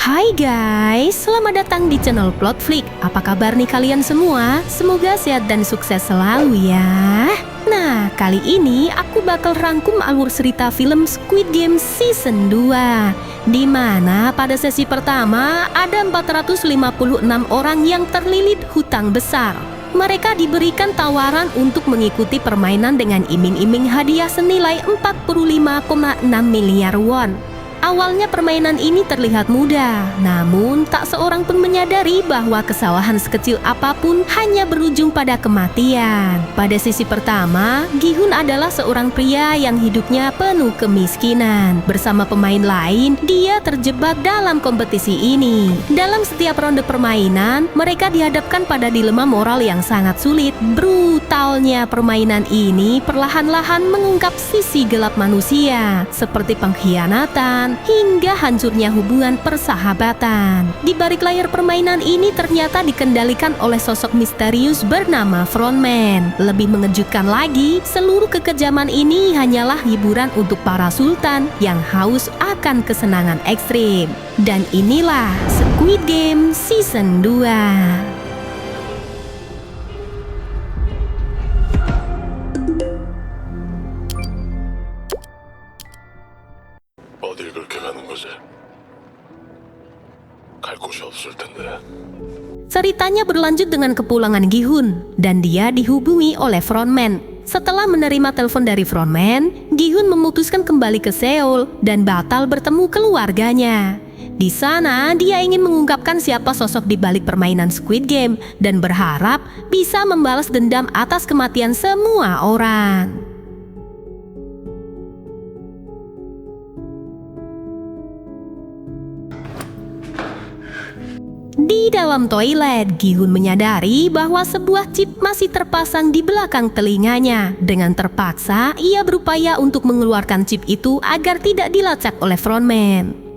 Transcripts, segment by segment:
Hai guys, selamat datang di channel Plotflick. Apa kabar nih kalian semua? Semoga sehat dan sukses selalu ya. Nah, kali ini aku bakal rangkum alur cerita film Squid Game Season 2, di mana pada sesi pertama ada 456 orang yang terlilit hutang besar. Mereka diberikan tawaran untuk mengikuti permainan dengan iming-iming hadiah senilai 45,6 miliar won. Awalnya permainan ini terlihat mudah, namun tak seorang pun menyadari bahwa kesalahan sekecil apapun hanya berujung pada kematian. Pada sesi pertama, Gi-hun adalah seorang pria yang hidupnya penuh kemiskinan. Bersama pemain lain, dia terjebak dalam kompetisi ini. Dalam setiap ronde permainan, mereka dihadapkan pada dilema moral yang sangat sulit. Brutalnya permainan ini perlahan-lahan mengungkap sisi gelap manusia, seperti pengkhianatan, hingga hancurnya hubungan persahabatan. Di balik layar permainan ini ternyata dikendalikan oleh sosok misterius bernama Frontman. Lebih mengejutkan lagi, seluruh kekejaman ini hanyalah hiburan untuk para sultan yang haus akan kesenangan ekstrim. Dan inilah Squid Game Season 2. 어딜 그렇게 가는 거지? 갈 곳이 없을 텐데. Ceritanya berlanjut dengan kepulangan Gi-hun, dan dia dihubungi oleh Frontman. Setelah menerima telepon dari Frontman, Gi-hun memutuskan kembali ke Seoul dan batal bertemu keluarganya. Di sana, dia ingin mengungkapkan siapa sosok di balik permainan Squid Game dan berharap bisa membalas dendam atas kematian semua orang. Di dalam toilet, Gi-hun menyadari bahwa sebuah chip masih terpasang di belakang telinganya. Dengan terpaksa, ia berupaya untuk mengeluarkan chip itu agar tidak dilacak oleh Frontman.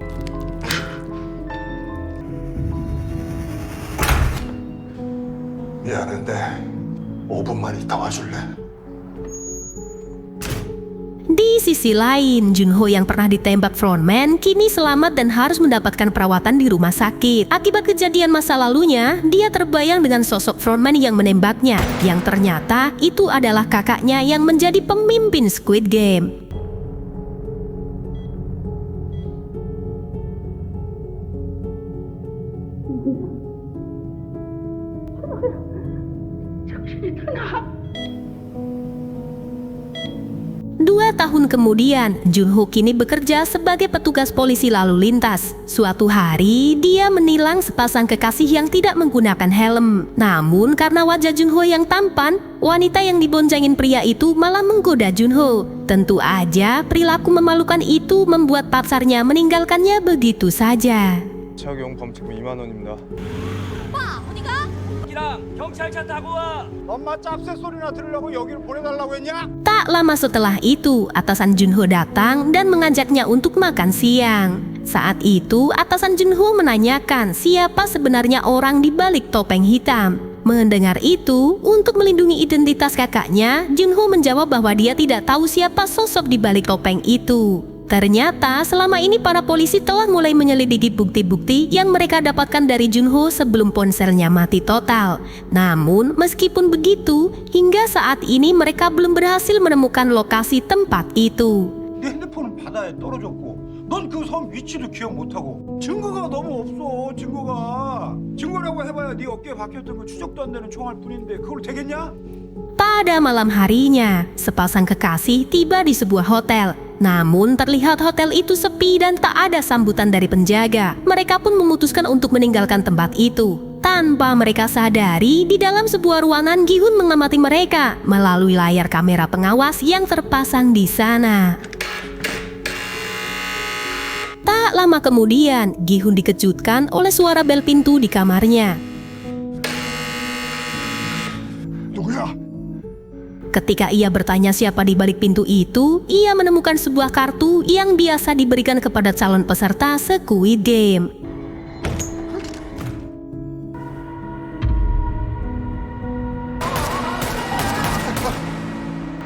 미안한데 5분만 있다 와줄래? Di sisi lain, Junho yang pernah ditembak Frontman kini selamat dan harus mendapatkan perawatan di rumah sakit. Akibat kejadian masa lalunya, dia terbayang dengan sosok Frontman yang menembaknya, yang ternyata itu adalah kakaknya yang menjadi pemimpin Squid Game. Dua tahun kemudian, Junho kini bekerja sebagai petugas polisi lalu lintas. Suatu hari, dia menilang sepasang kekasih yang tidak menggunakan helm. Namun karena wajah Junho yang tampan, wanita yang dibonjengin pria itu malah menggoda Junho. Tentu aja, perilaku memalukan itu membuat pacarnya meninggalkannya begitu saja. 차용 범칙금 2만 원입니다. 오빠 어디 가? 이랑 경찰차 타고 와. 엄마 짭새 소리나 들으려고 여기를 보내달라고 했냐? Tak lama setelah itu, atasan Junho datang dan mengajaknya untuk makan siang. Saat itu, atasan Junho menanyakan siapa sebenarnya orang di balik topeng hitam. Mendengar itu, untuk melindungi identitas kakaknya, Junho menjawab bahwa dia tidak tahu siapa sosok di balik topeng itu. Ternyata selama ini para polisi telah mulai menyelidiki bukti-bukti yang mereka dapatkan dari Junho sebelum ponselnya mati total. Namun meskipun begitu, hingga saat ini mereka belum berhasil menemukan lokasi tempat itu. 내 핸드폰은 바다에 떨어졌고 넌 그 섬 위치도 기억 못하고 증거가 너무 없어. 증거라고 해봐야 네 어깨에 박혔던 그 추적도 안 되는 총알 뿐인데 그걸 되겠냐? Pada malam harinya, sepasang kekasih tiba di sebuah hotel. Namun terlihat hotel itu sepi dan tak ada sambutan dari penjaga. Mereka pun memutuskan untuk meninggalkan tempat itu. Tanpa mereka sadari, di dalam sebuah ruangan Gi-hun mengamati mereka melalui layar kamera pengawas yang terpasang di sana. Tak lama kemudian, Gi-hun dikejutkan oleh suara bel pintu di kamarnya. 누구야? Ketika ia bertanya siapa di balik pintu itu, ia menemukan sebuah kartu yang biasa diberikan kepada calon peserta Squid Game.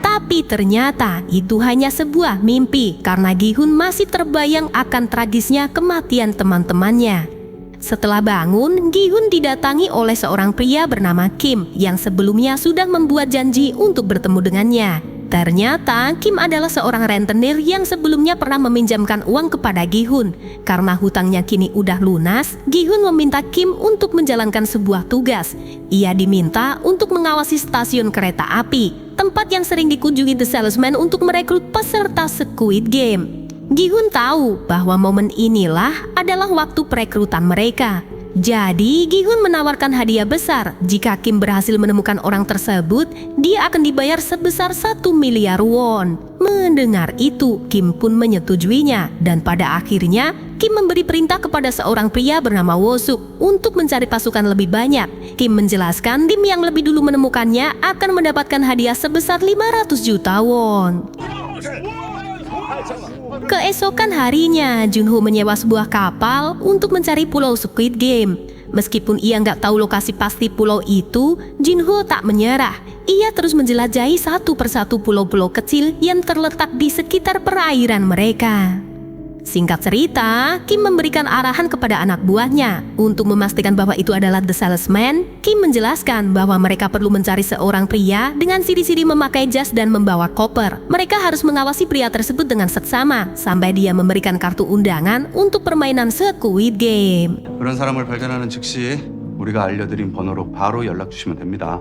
Tapi ternyata itu hanya sebuah mimpi karena Gi-hun masih terbayang akan tragisnya kematian teman-temannya. Setelah bangun, Gi-hun didatangi oleh seorang pria bernama Kim yang sebelumnya sudah membuat janji untuk bertemu dengannya. Ternyata Kim adalah seorang rentenir yang sebelumnya pernah meminjamkan uang kepada Gi-hun. Karena hutangnya kini udah lunas, Gi-hun meminta Kim untuk menjalankan sebuah tugas. Ia diminta untuk mengawasi stasiun kereta api, tempat yang sering dikunjungi The Salesman untuk merekrut peserta Squid Game. Gi-hun tahu bahwa momen inilah adalah waktu perekrutan mereka. Jadi, Gi-hun menawarkan hadiah besar. Jika Kim berhasil menemukan orang tersebut, dia akan dibayar sebesar 1 miliar won. Mendengar itu, Kim pun menyetujuinya. Dan pada akhirnya, Kim memberi perintah kepada seorang pria bernama Wosuk untuk mencari pasukan lebih banyak. Kim menjelaskan tim yang lebih dulu menemukannya akan mendapatkan hadiah sebesar 500 juta won. Keesokan harinya, Junho menyewa sebuah kapal untuk mencari pulau Squid Game. Meskipun ia nggak tahu lokasi pasti pulau itu, Junho tak menyerah. Ia terus menjelajahi satu persatu pulau-pulau kecil yang terletak di sekitar perairan mereka. Singkat cerita, Kim memberikan arahan kepada anak buahnya. Untuk memastikan bahwa itu adalah The Salesman, Kim menjelaskan bahwa mereka perlu mencari seorang pria dengan ciri-ciri memakai jas dan membawa koper. Mereka harus mengawasi pria tersebut dengan seksama sampai dia memberikan kartu undangan untuk permainan Squid Game. 그런 사람을 발견하는 즉시 우리가 알려드린 번호로 바로 연락 주시면 됩니다.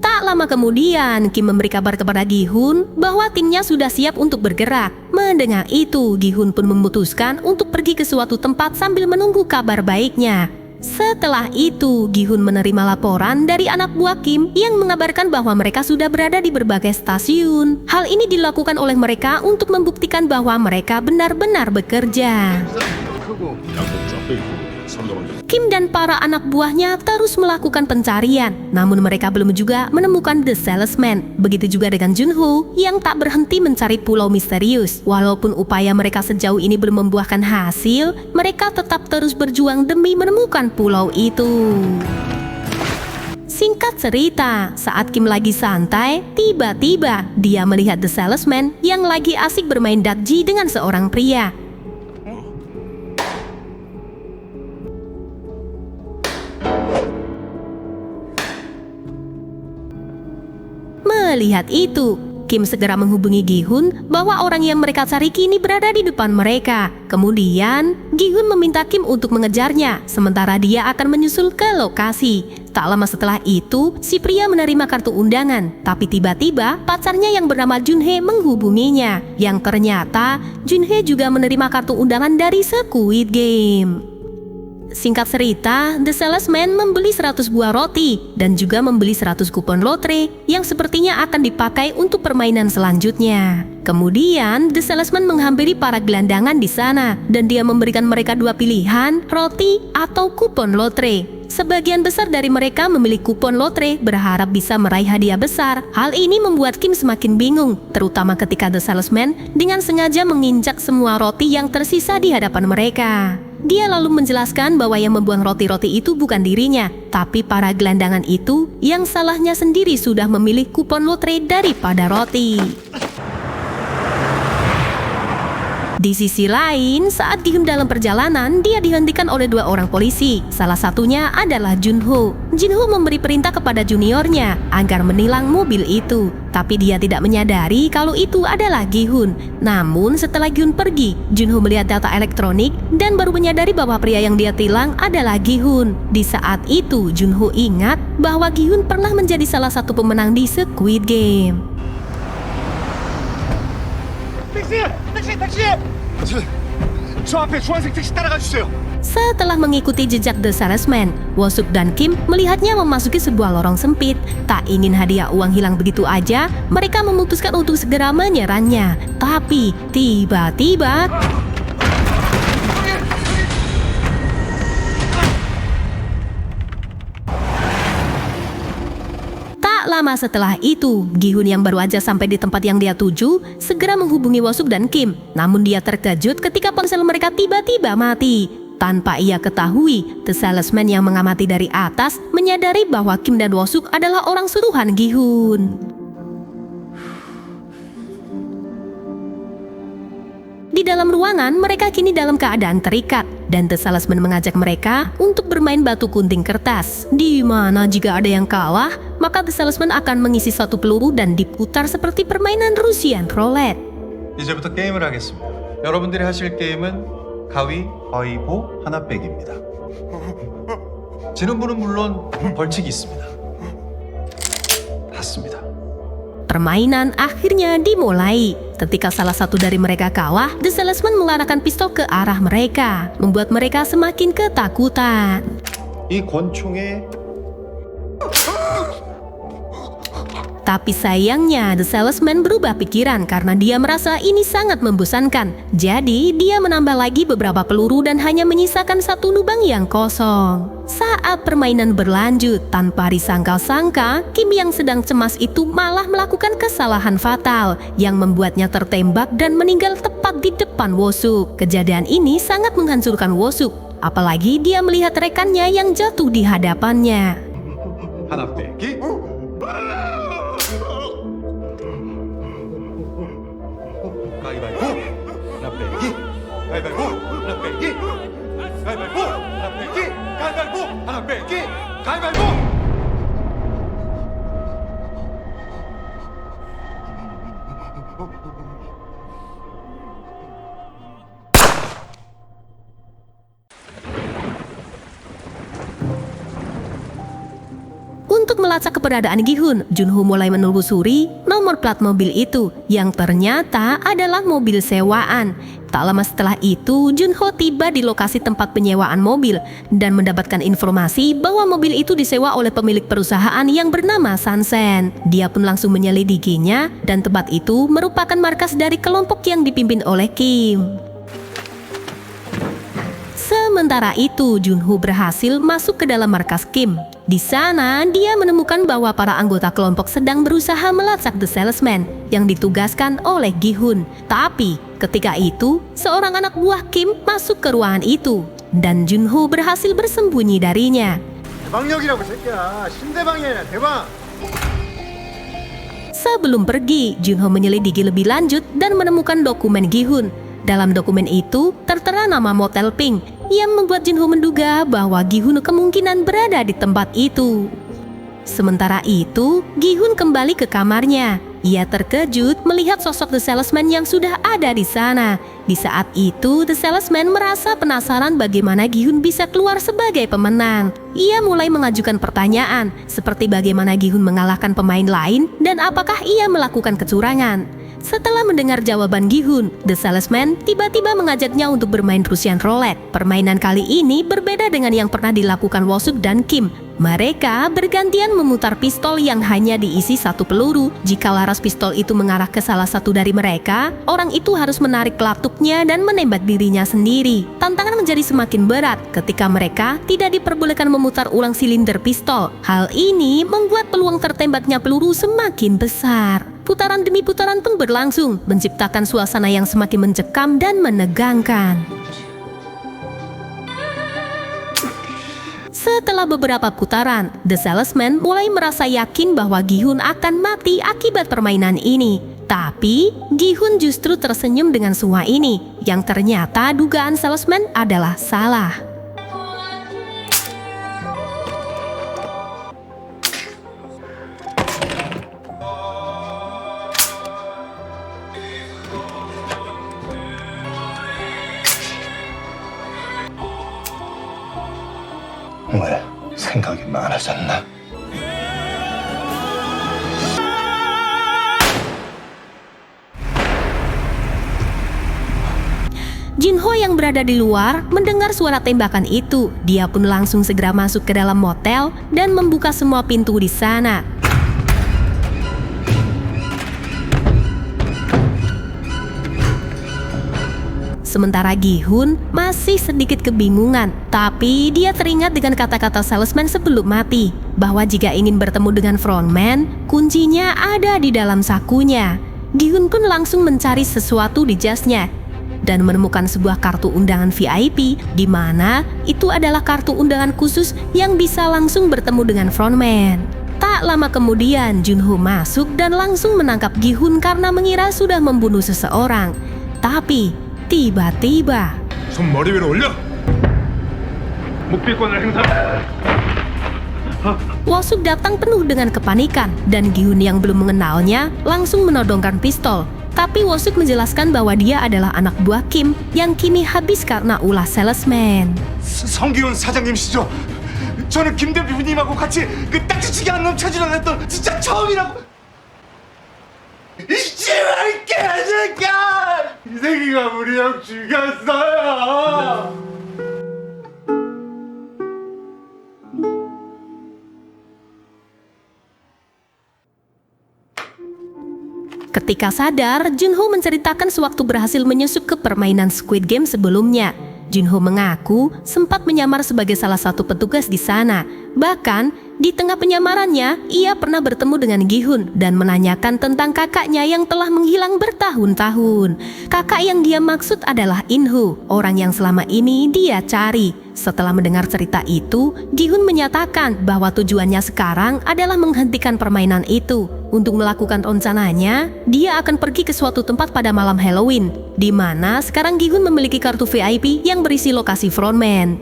Tak lama kemudian, Kim memberi kabar kepada Gi-hun bahwa timnya sudah siap untuk bergerak. Mendengar itu, Gi-hun pun memutuskan untuk pergi ke suatu tempat sambil menunggu kabar baiknya. Setelah itu, Gi-hun menerima laporan dari anak buah Kim yang mengabarkan bahwa mereka sudah berada di berbagai stasiun. Hal ini dilakukan oleh mereka untuk membuktikan bahwa mereka benar-benar bekerja. Kim dan para anak buahnya terus melakukan pencarian, namun mereka belum juga menemukan The Salesman. Begitu juga dengan Junho yang tak berhenti mencari pulau misterius. Walaupun upaya mereka sejauh ini belum membuahkan hasil, mereka tetap terus berjuang demi menemukan pulau itu. Singkat cerita, saat Kim lagi santai, tiba-tiba dia melihat The Salesman yang lagi asik bermain dakji dengan seorang pria. Melihat itu, Kim segera menghubungi Gi-hun bahwa orang yang mereka cari kini berada di depan mereka. Kemudian, Gi-hun meminta Kim untuk mengejarnya, sementara dia akan menyusul ke lokasi. Tak lama setelah itu, si pria menerima kartu undangan, tapi tiba-tiba pacarnya yang bernama Junhae menghubunginya. Yang ternyata, Junhae juga menerima kartu undangan dari Squid Game. Singkat cerita, The Salesman membeli 100 buah roti dan juga membeli 100 kupon lotre yang sepertinya akan dipakai untuk permainan selanjutnya. Kemudian, The Salesman menghampiri para gelandangan di sana dan dia memberikan mereka dua pilihan, roti atau kupon lotre. Sebagian besar dari mereka memilih kupon lotre berharap bisa meraih hadiah besar. Hal ini membuat Kim semakin bingung, terutama ketika The Salesman dengan sengaja menginjak semua roti yang tersisa di hadapan mereka. Dia lalu menjelaskan bahwa yang membuang roti-roti itu bukan dirinya, tapi para gelandangan itu yang salahnya sendiri sudah memilih kupon lotre daripada roti. Di sisi lain, saat Gi-hun dalam perjalanan, dia dihentikan oleh dua orang polisi. Salah satunya adalah Junho. Junho memberi perintah kepada juniornya agar menilang mobil itu. Tapi dia tidak menyadari kalau itu adalah Gi-hun. Namun setelah Gi-hun pergi, Junho melihat data elektronik dan baru menyadari bahwa pria yang dia tilang adalah Gi-hun. Di saat itu, Junho ingat bahwa Gi-hun pernah menjadi salah satu pemenang di Squid Game. 택시! 저 앞에 주황색 택시 따라가 주세요. Setelah mengikuti jejak The Salesman, Wosuk dan Kim melihatnya memasuki sebuah lorong sempit. Tak ingin hadiah uang hilang begitu aja, mereka memutuskan untuk segera menyerangnya. Tapi tiba-tiba lama setelah itu, Gi-hun yang baru aja sampai di tempat yang dia tuju segera menghubungi Wosuk dan Kim. Namun dia terkejut ketika ponsel mereka tiba-tiba mati. Tanpa ia ketahui, The Salesman yang mengamati dari atas menyadari bahwa Kim dan Wosuk adalah orang suruhan Gi-hun. Di dalam ruangan, mereka kini dalam keadaan terikat. dan The Salesman mengajak mereka untuk bermain batu gunting kertas. Di mana jika ada yang kalah, maka The Salesman akan mengisi satu peluru dan diputar seperti permainan Russian roulette. 이제부터 게임을 하겠습니다. 여러분들이 하실 게임은 가위바위보 하나 빼기입니다. 지는 분은 물론 벌칙이 있습니다. 맞습니다. Permainan akhirnya dimulai. Ketika salah satu dari mereka kalah, The Salesman mengarahkan pistol ke arah mereka, membuat mereka semakin ketakutan. 이 권총에 Tapi sayangnya The Salesman berubah pikiran karena dia merasa ini sangat membosankan. Jadi dia menambah lagi beberapa peluru dan hanya menyisakan satu lubang yang kosong. Saat permainan berlanjut, tanpa disangka-sangka, Kim yang sedang cemas itu malah melakukan kesalahan fatal yang membuatnya tertembak dan meninggal tepat di depan Woo-suk. Kejadian ini sangat menghancurkan Woo-suk, apalagi dia melihat rekannya yang jatuh di hadapannya. 하나 빼기. 가위바위보 하나 빼기. 가위바위보 하나 빼기. 가위바위보 하나 빼기. 가위바위보 하나 빼기. 가위바위보. Untuk melacak keberadaan Gi-hun, Junho mulai menelusuri nomor plat mobil itu yang ternyata adalah mobil sewaan. Tak lama setelah itu, Junho tiba di lokasi tempat penyewaan mobil dan mendapatkan informasi bahwa mobil itu disewa oleh pemilik perusahaan yang bernama Sansen. Dia pun langsung menyelidikinya dan tempat itu merupakan markas dari kelompok yang dipimpin oleh Kim. Sementara itu, Junho berhasil masuk ke dalam markas Kim. Di sana, dia menemukan bahwa para anggota kelompok sedang berusaha melacak The Salesman yang ditugaskan oleh Gi-hun. Tapi, ketika itu, seorang anak buah Kim masuk ke ruangan itu dan Junho berhasil bersembunyi darinya. 대방역이라고 새끼야. 신대방이 아니라 대방. Sebelum pergi, Junho menyelidiki lebih lanjut dan menemukan dokumen Gi-hun. Dalam dokumen itu tertera nama Motel Pink yang membuat Junho menduga bahwa Gi-hun kemungkinan berada di tempat itu. Sementara itu, Gi-hun kembali ke kamarnya. Ia terkejut melihat sosok The Salesman yang sudah ada di sana. Di saat itu, The Salesman merasa penasaran bagaimana Gi-hun bisa keluar sebagai pemenang. Ia mulai mengajukan pertanyaan, seperti bagaimana Gi-hun mengalahkan pemain lain dan apakah ia melakukan kecurangan. Setelah mendengar jawaban Gi-hun, The Salesman tiba-tiba mengajaknya untuk bermain Russian roulette. Permainan kali ini berbeda dengan yang pernah dilakukan Woo-suk dan Kim. Mereka bergantian memutar pistol yang hanya diisi satu peluru. Jika laras pistol itu mengarah ke salah satu dari mereka, orang itu harus menarik pelatupnya dan menembak dirinya sendiri. Tantangan menjadi semakin berat ketika mereka tidak diperbolehkan memutar ulang silinder pistol. Hal ini membuat peluang tertembaknya peluru semakin besar. Putaran demi putaran pun berlangsung, menciptakan suasana yang semakin mencekam dan menegangkan. Setelah beberapa putaran, The Salesman mulai merasa yakin bahwa Gi-hun akan mati akibat permainan ini. Tapi, Gi-hun justru tersenyum dengan semua ini, yang ternyata dugaan Salesman adalah salah. 왜 생각이 많아졌나? Junho yang berada di luar mendengar suara tembakan itu. Dia pun langsung segera masuk ke dalam motel dan membuka semua pintu di sana. Sementara Gi-hun masih sedikit kebingungan, tapi dia teringat dengan kata-kata salesman sebelum mati, bahwa jika ingin bertemu dengan frontman, kuncinya ada di dalam sakunya. Gi-hun pun langsung mencari sesuatu di jasnya dan menemukan sebuah kartu undangan VIP, di mana itu adalah kartu undangan khusus yang bisa langsung bertemu dengan frontman. Tak lama kemudian, Junho masuk dan langsung menangkap Gi-hun karena mengira sudah membunuh seseorang. Tapi tiba-tiba, 손 머리 위로 올려. 묵비권을 행사. Wosuk datang penuh dengan kepanikan dan Gi-hun yang belum mengenalnya langsung menodongkan pistol. Tapi Wosuk menjelaskan bahwa dia adalah anak buah Kim yang kini habis karena ulah salesman. 성기훈 사장님이시죠? 저는 김 대표님하고 같이 그 딱지치기 한 놈 찾으러 갔던 진짜 처음이라고. 이 씨발 개새끼야! 이 새끼가 우리 형 죽였어요. Ketika sadar, Junho menceritakan sewaktu berhasil menyusup ke permainan Squid Game sebelumnya. Junho mengaku sempat menyamar sebagai salah satu petugas di sana. Bahkan, di tengah penyamarannya, ia pernah bertemu dengan Gi-hun dan menanyakan tentang kakaknya yang telah menghilang bertahun-tahun. Kakak yang dia maksud adalah In-ho, orang yang selama ini dia cari. Setelah mendengar cerita itu, Gi-hun menyatakan bahwa tujuannya sekarang adalah menghentikan permainan itu. Untuk melakukan rencananya, dia akan pergi ke suatu tempat pada malam Halloween, di mana sekarang Gi-hun memiliki kartu VIP yang berisi lokasi frontman.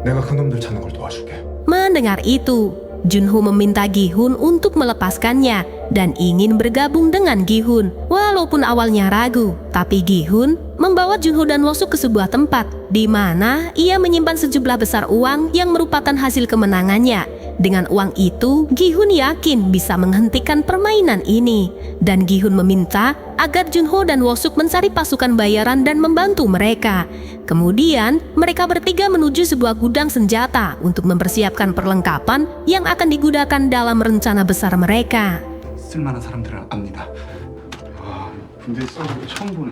내가 그놈들 찾는 걸 도와줄게. Mendengar itu, Junho meminta Gi-hun untuk melepaskannya dan ingin bergabung dengan Gi-hun. Walaupun awalnya ragu, tapi Gi-hun membawa Junho dan Wosuk ke sebuah tempat di mana ia menyimpan sejumlah besar uang yang merupakan hasil kemenangannya. Dengan uang itu, Gi-hun yakin bisa menghentikan permainan ini. Dan Gi-hun meminta agar Junho dan Wosuk mencari pasukan bayaran dan membantu mereka. Kemudian, mereka bertiga menuju sebuah gudang senjata untuk mempersiapkan perlengkapan yang akan digunakan dalam rencana besar mereka. 쓸만한 사람들을 압니다. 근데 싸우는 거 처음 보네.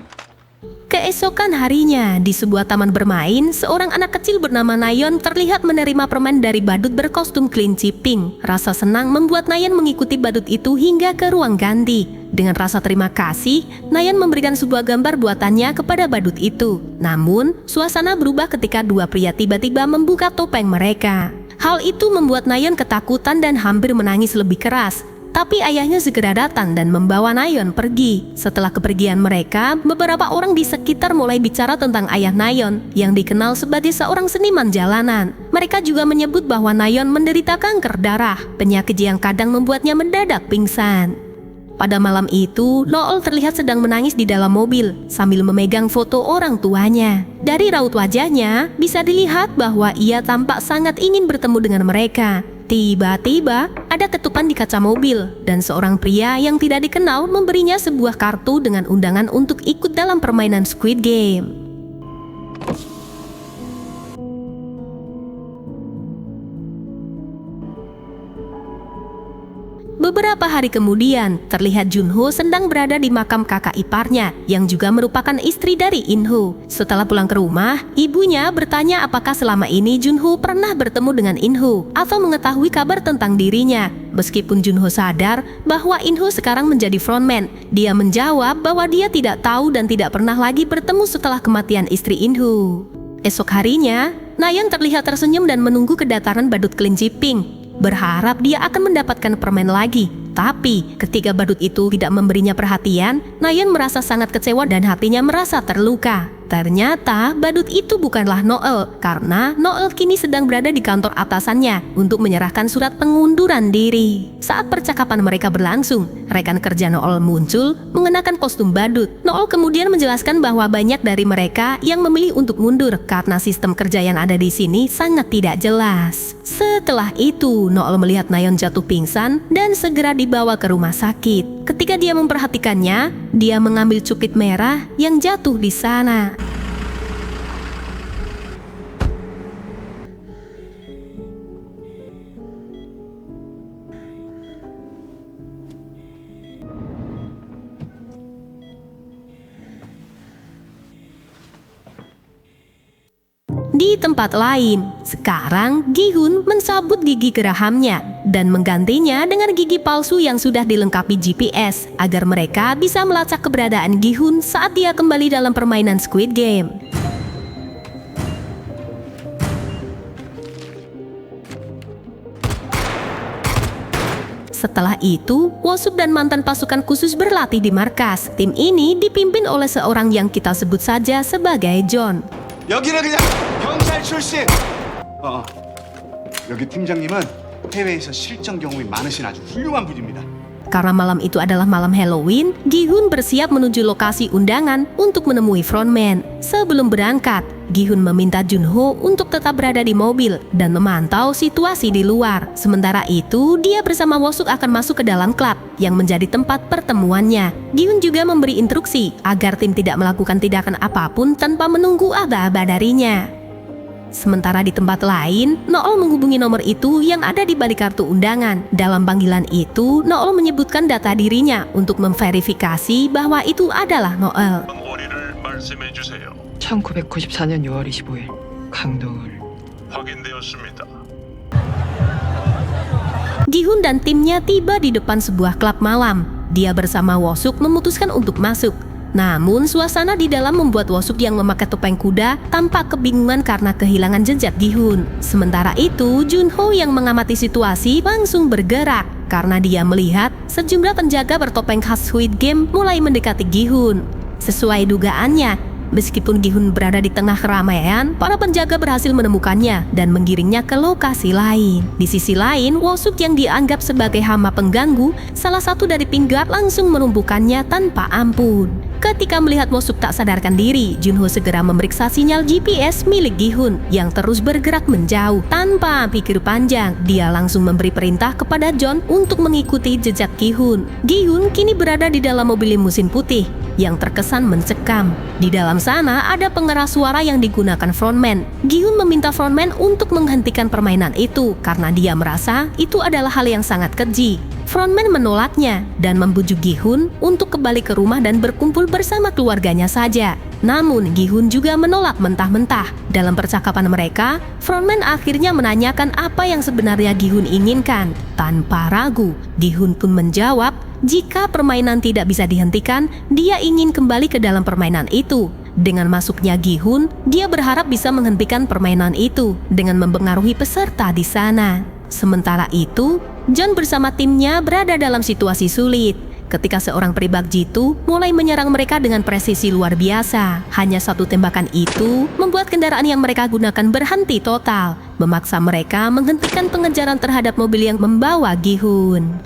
Keesokan harinya, di sebuah taman bermain, seorang anak kecil bernama Nayeon terlihat menerima permen dari badut berkostum kelinci pink. Rasa senang membuat Nayeon mengikuti badut itu hingga ke ruang ganti. Dengan rasa terima kasih, Nayeon memberikan sebuah gambar buatannya kepada badut itu. Namun, suasana berubah ketika dua pria tiba-tiba membuka topeng mereka. Hal itu membuat Nayeon ketakutan dan hampir menangis lebih keras. Tapi ayahnya segera datang dan membawa Nayeon pergi. Setelah kepergian mereka, beberapa orang di sekitar mulai bicara tentang ayah Nayeon yang dikenal sebagai seorang seniman jalanan. Mereka juga menyebut bahwa Nayeon menderita kanker darah, penyakit yang kadang membuatnya mendadak pingsan. Pada malam itu, Noel terlihat sedang menangis di dalam mobil sambil memegang foto orang tuanya. Dari raut wajahnya, bisa dilihat bahwa ia tampak sangat ingin bertemu dengan mereka. Tiba-tiba, ada ketukan di kaca mobil dan seorang pria yang tidak dikenal memberinya sebuah kartu dengan undangan untuk ikut dalam permainan Squid Game. Beberapa hari kemudian, terlihat Junho sedang berada di makam kakak iparnya yang juga merupakan istri dari In-ho. Setelah pulang ke rumah, ibunya bertanya apakah selama ini Junho pernah bertemu dengan In-ho atau mengetahui kabar tentang dirinya. Meskipun Junho sadar bahwa In-ho sekarang menjadi frontman, dia menjawab bahwa dia tidak tahu dan tidak pernah lagi bertemu setelah kematian istri In-ho. Esok harinya, Nayeon terlihat tersenyum dan menunggu kedatangan badut kelinci pink. Berharap dia akan mendapatkan permen lagi. Tapi ketika badut itu tidak memberinya perhatian, Nayeon merasa sangat kecewa dan hatinya merasa terluka. Ternyata badut itu bukanlah Noel, karena Noel kini sedang berada di kantor atasannya untuk menyerahkan surat pengunduran diri. Saat percakapan mereka berlangsung, rekan kerja Noel muncul mengenakan kostum badut. Noel kemudian menjelaskan bahwa banyak dari mereka yang memilih untuk mundur karena sistem kerja yang ada di sini sangat tidak jelas. Setelah itu, Noel melihat Nayeon jatuh pingsan dan segera dibawa ke rumah sakit. Ketika dia memperhatikannya, dia mengambil cupit merah yang jatuh di sana. Di tempat lain, sekarang Gi-hun mencabut gigi gerahamnya dan menggantinya dengan gigi palsu yang sudah dilengkapi GPS agar mereka bisa melacak keberadaan Gi-hun saat dia kembali dalam permainan Squid Game. Setelah itu, Wosuk dan mantan pasukan khusus berlatih di markas. Tim ini dipimpin oleh seorang yang kita sebut saja sebagai John. 여기는 그냥 경찰 출신 여기 팀장님은 해외에서 실전 경험이 많으신 아주 훌륭한 분입니다. Karena malam itu adalah malam Halloween, Gi-hun bersiap menuju lokasi undangan untuk menemui frontman. Sebelum berangkat, Gi-hun meminta Junho untuk tetap berada di mobil dan memantau situasi di luar. Sementara itu, dia bersama Wosuk akan masuk ke dalam klub yang menjadi tempat pertemuannya. Gi-hun juga memberi instruksi agar tim tidak melakukan tindakan apapun tanpa menunggu aba-aba darinya. Sementara di tempat lain, Noel menghubungi nomor itu yang ada di balik kartu undangan. Dalam panggilan itu, Noel menyebutkan data dirinya untuk memverifikasi bahwa itu adalah Noel. 1994년 6월 25일 강도울. Gi-hun dan timnya tiba di depan sebuah klub malam. Dia bersama Wosuk memutuskan untuk masuk. Namun suasana di dalam membuat Wosuk yang memakai topeng kuda tampak kebingungan karena kehilangan jejak Gi-hun. Sementara itu, Junho yang mengamati situasi langsung bergerak karena dia melihat sejumlah penjaga bertopeng khas Squid Game mulai mendekati Gi-hun. Sesuai dugaannya, meskipun Gi-hun berada di tengah keramaian, para penjaga berhasil menemukannya dan menggiringnya ke lokasi lain. Di sisi lain, Wosuk yang dianggap sebagai hama pengganggu, salah satu dari Pinggat langsung menumbuhkannya tanpa ampun. Ketika melihat Wosuk tak sadarkan diri, Junho segera memeriksa sinyal GPS milik Gi-hun yang terus bergerak menjauh. Tanpa pikir panjang, dia langsung memberi perintah kepada John untuk mengikuti jejak Gi-hun. Gi-hun kini berada di dalam mobil limusin putih yang terkesan mencekam. Di dalam sana ada pengeras suara yang digunakan frontman. Gi-hun meminta frontman untuk menghentikan permainan itu karena dia merasa itu adalah hal yang sangat keji. Frontman menolaknya dan membujuk Gi-hun untuk kembali ke rumah dan berkumpul bersama keluarganya saja. Namun Gi-hun juga menolak mentah-mentah. Dalam percakapan mereka, frontman akhirnya menanyakan apa yang sebenarnya Gi-hun inginkan. Tanpa ragu, Gi-hun pun menjawab, jika permainan tidak bisa dihentikan, dia ingin kembali ke dalam permainan itu. Dengan masuknya Gi-hun, dia berharap bisa menghentikan permainan itu dengan mempengaruhi peserta di sana. Sementara itu, John bersama timnya berada dalam situasi sulit ketika seorang peribak jitu mulai menyerang mereka dengan presisi luar biasa. Hanya satu tembakan itu membuat kendaraan yang mereka gunakan berhenti total, memaksa mereka menghentikan pengejaran terhadap mobil yang membawa Gi-hun.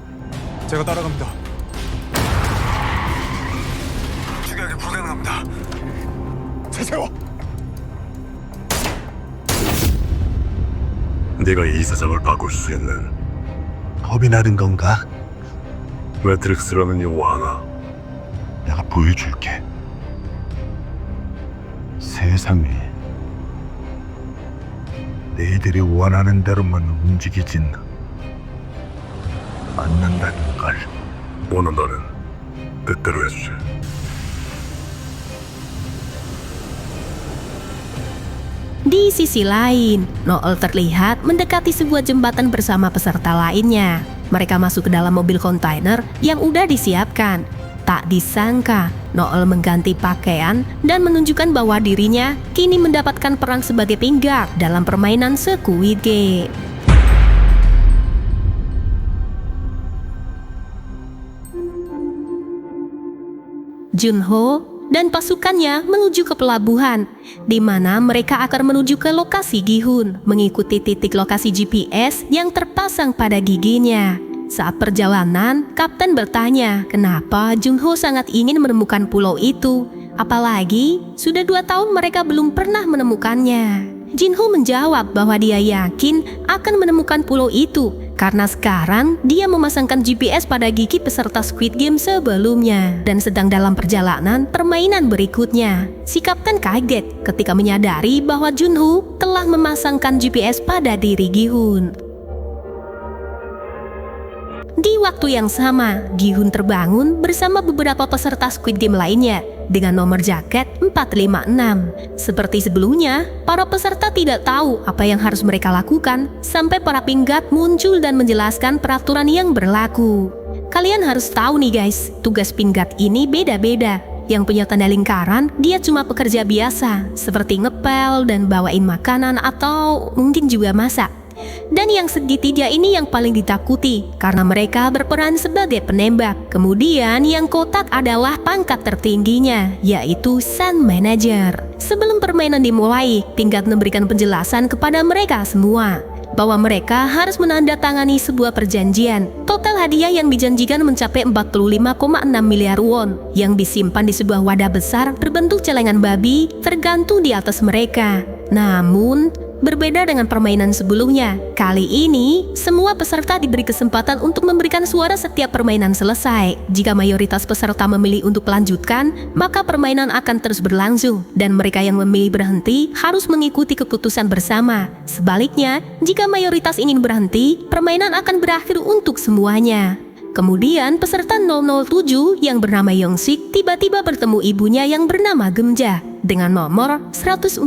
제가 따라갑니다. 중요하게 불가능합니다. 세세워. 내가 이 사장을 바꿀 수 있는 법이 나는 건가? 매트릭스라는 용어 하나 내가 보여줄게. 세상에 너희들이 원하는 대로만 움직이진 않는다는 걸. 원한다는 뜻대로 해주지. Di sisi lain, Noel terlihat mendekati sebuah jembatan bersama peserta lainnya. Mereka masuk ke dalam mobil kontainer yang udah disiapkan. Tak disangka, Noel mengganti pakaian dan menunjukkan bahwa dirinya kini mendapatkan peran sebagai Pinggat dalam permainan Squid Game. Junho dan pasukannya menuju ke pelabuhan, di mana mereka akan menuju ke lokasi Gi-hun, mengikuti titik lokasi GPS yang terpasang pada giginya. Saat perjalanan, Kapten bertanya kenapa Junho sangat ingin menemukan pulau itu, apalagi sudah 2 tahun mereka belum pernah menemukannya. Jinho menjawab bahwa dia yakin akan menemukan pulau itu karena sekarang dia memasangkan GPS pada gigi peserta Squid Game sebelumnya dan sedang dalam perjalanan permainan berikutnya. Si kapten kaget ketika menyadari bahwa Junho telah memasangkan GPS pada diri Gi-hun. Di waktu yang sama, Gi-hun terbangun bersama beberapa peserta Squid Game lainnya dengan nomor jaket 456. Seperti sebelumnya, para peserta tidak tahu apa yang harus mereka lakukan sampai para Pinggat muncul dan menjelaskan peraturan yang berlaku. Kalian harus tahu nih guys, tugas Pinggat ini beda-beda. Yang punya tanda lingkaran, dia cuma pekerja biasa, seperti ngepel dan bawain makanan atau mungkin juga masak. Dan yang segitiga ini yang paling ditakuti karena mereka berperan sebagai penembak. Kemudian yang kotak adalah pangkat tertingginya, yaitu Sun Manager. Sebelum permainan dimulai, Tingkat memberikan penjelasan kepada mereka semua bahwa mereka harus menandatangani sebuah perjanjian. Total hadiah yang dijanjikan mencapai 45,6 miliar won yang disimpan di sebuah wadah besar berbentuk celengan babi tergantung di atas mereka. Namun, berbeda dengan permainan sebelumnya, kali ini semua peserta diberi kesempatan untuk memberikan suara setiap permainan selesai. Jika mayoritas peserta memilih untuk melanjutkan, maka permainan akan terus berlangsung dan mereka yang memilih berhenti harus mengikuti keputusan bersama. Sebaliknya, jika mayoritas ingin berhenti, permainan akan berakhir untuk semuanya. Kemudian peserta 007 yang bernama Yongsik tiba-tiba bertemu ibunya yang bernama Gemja dengan nomor 149.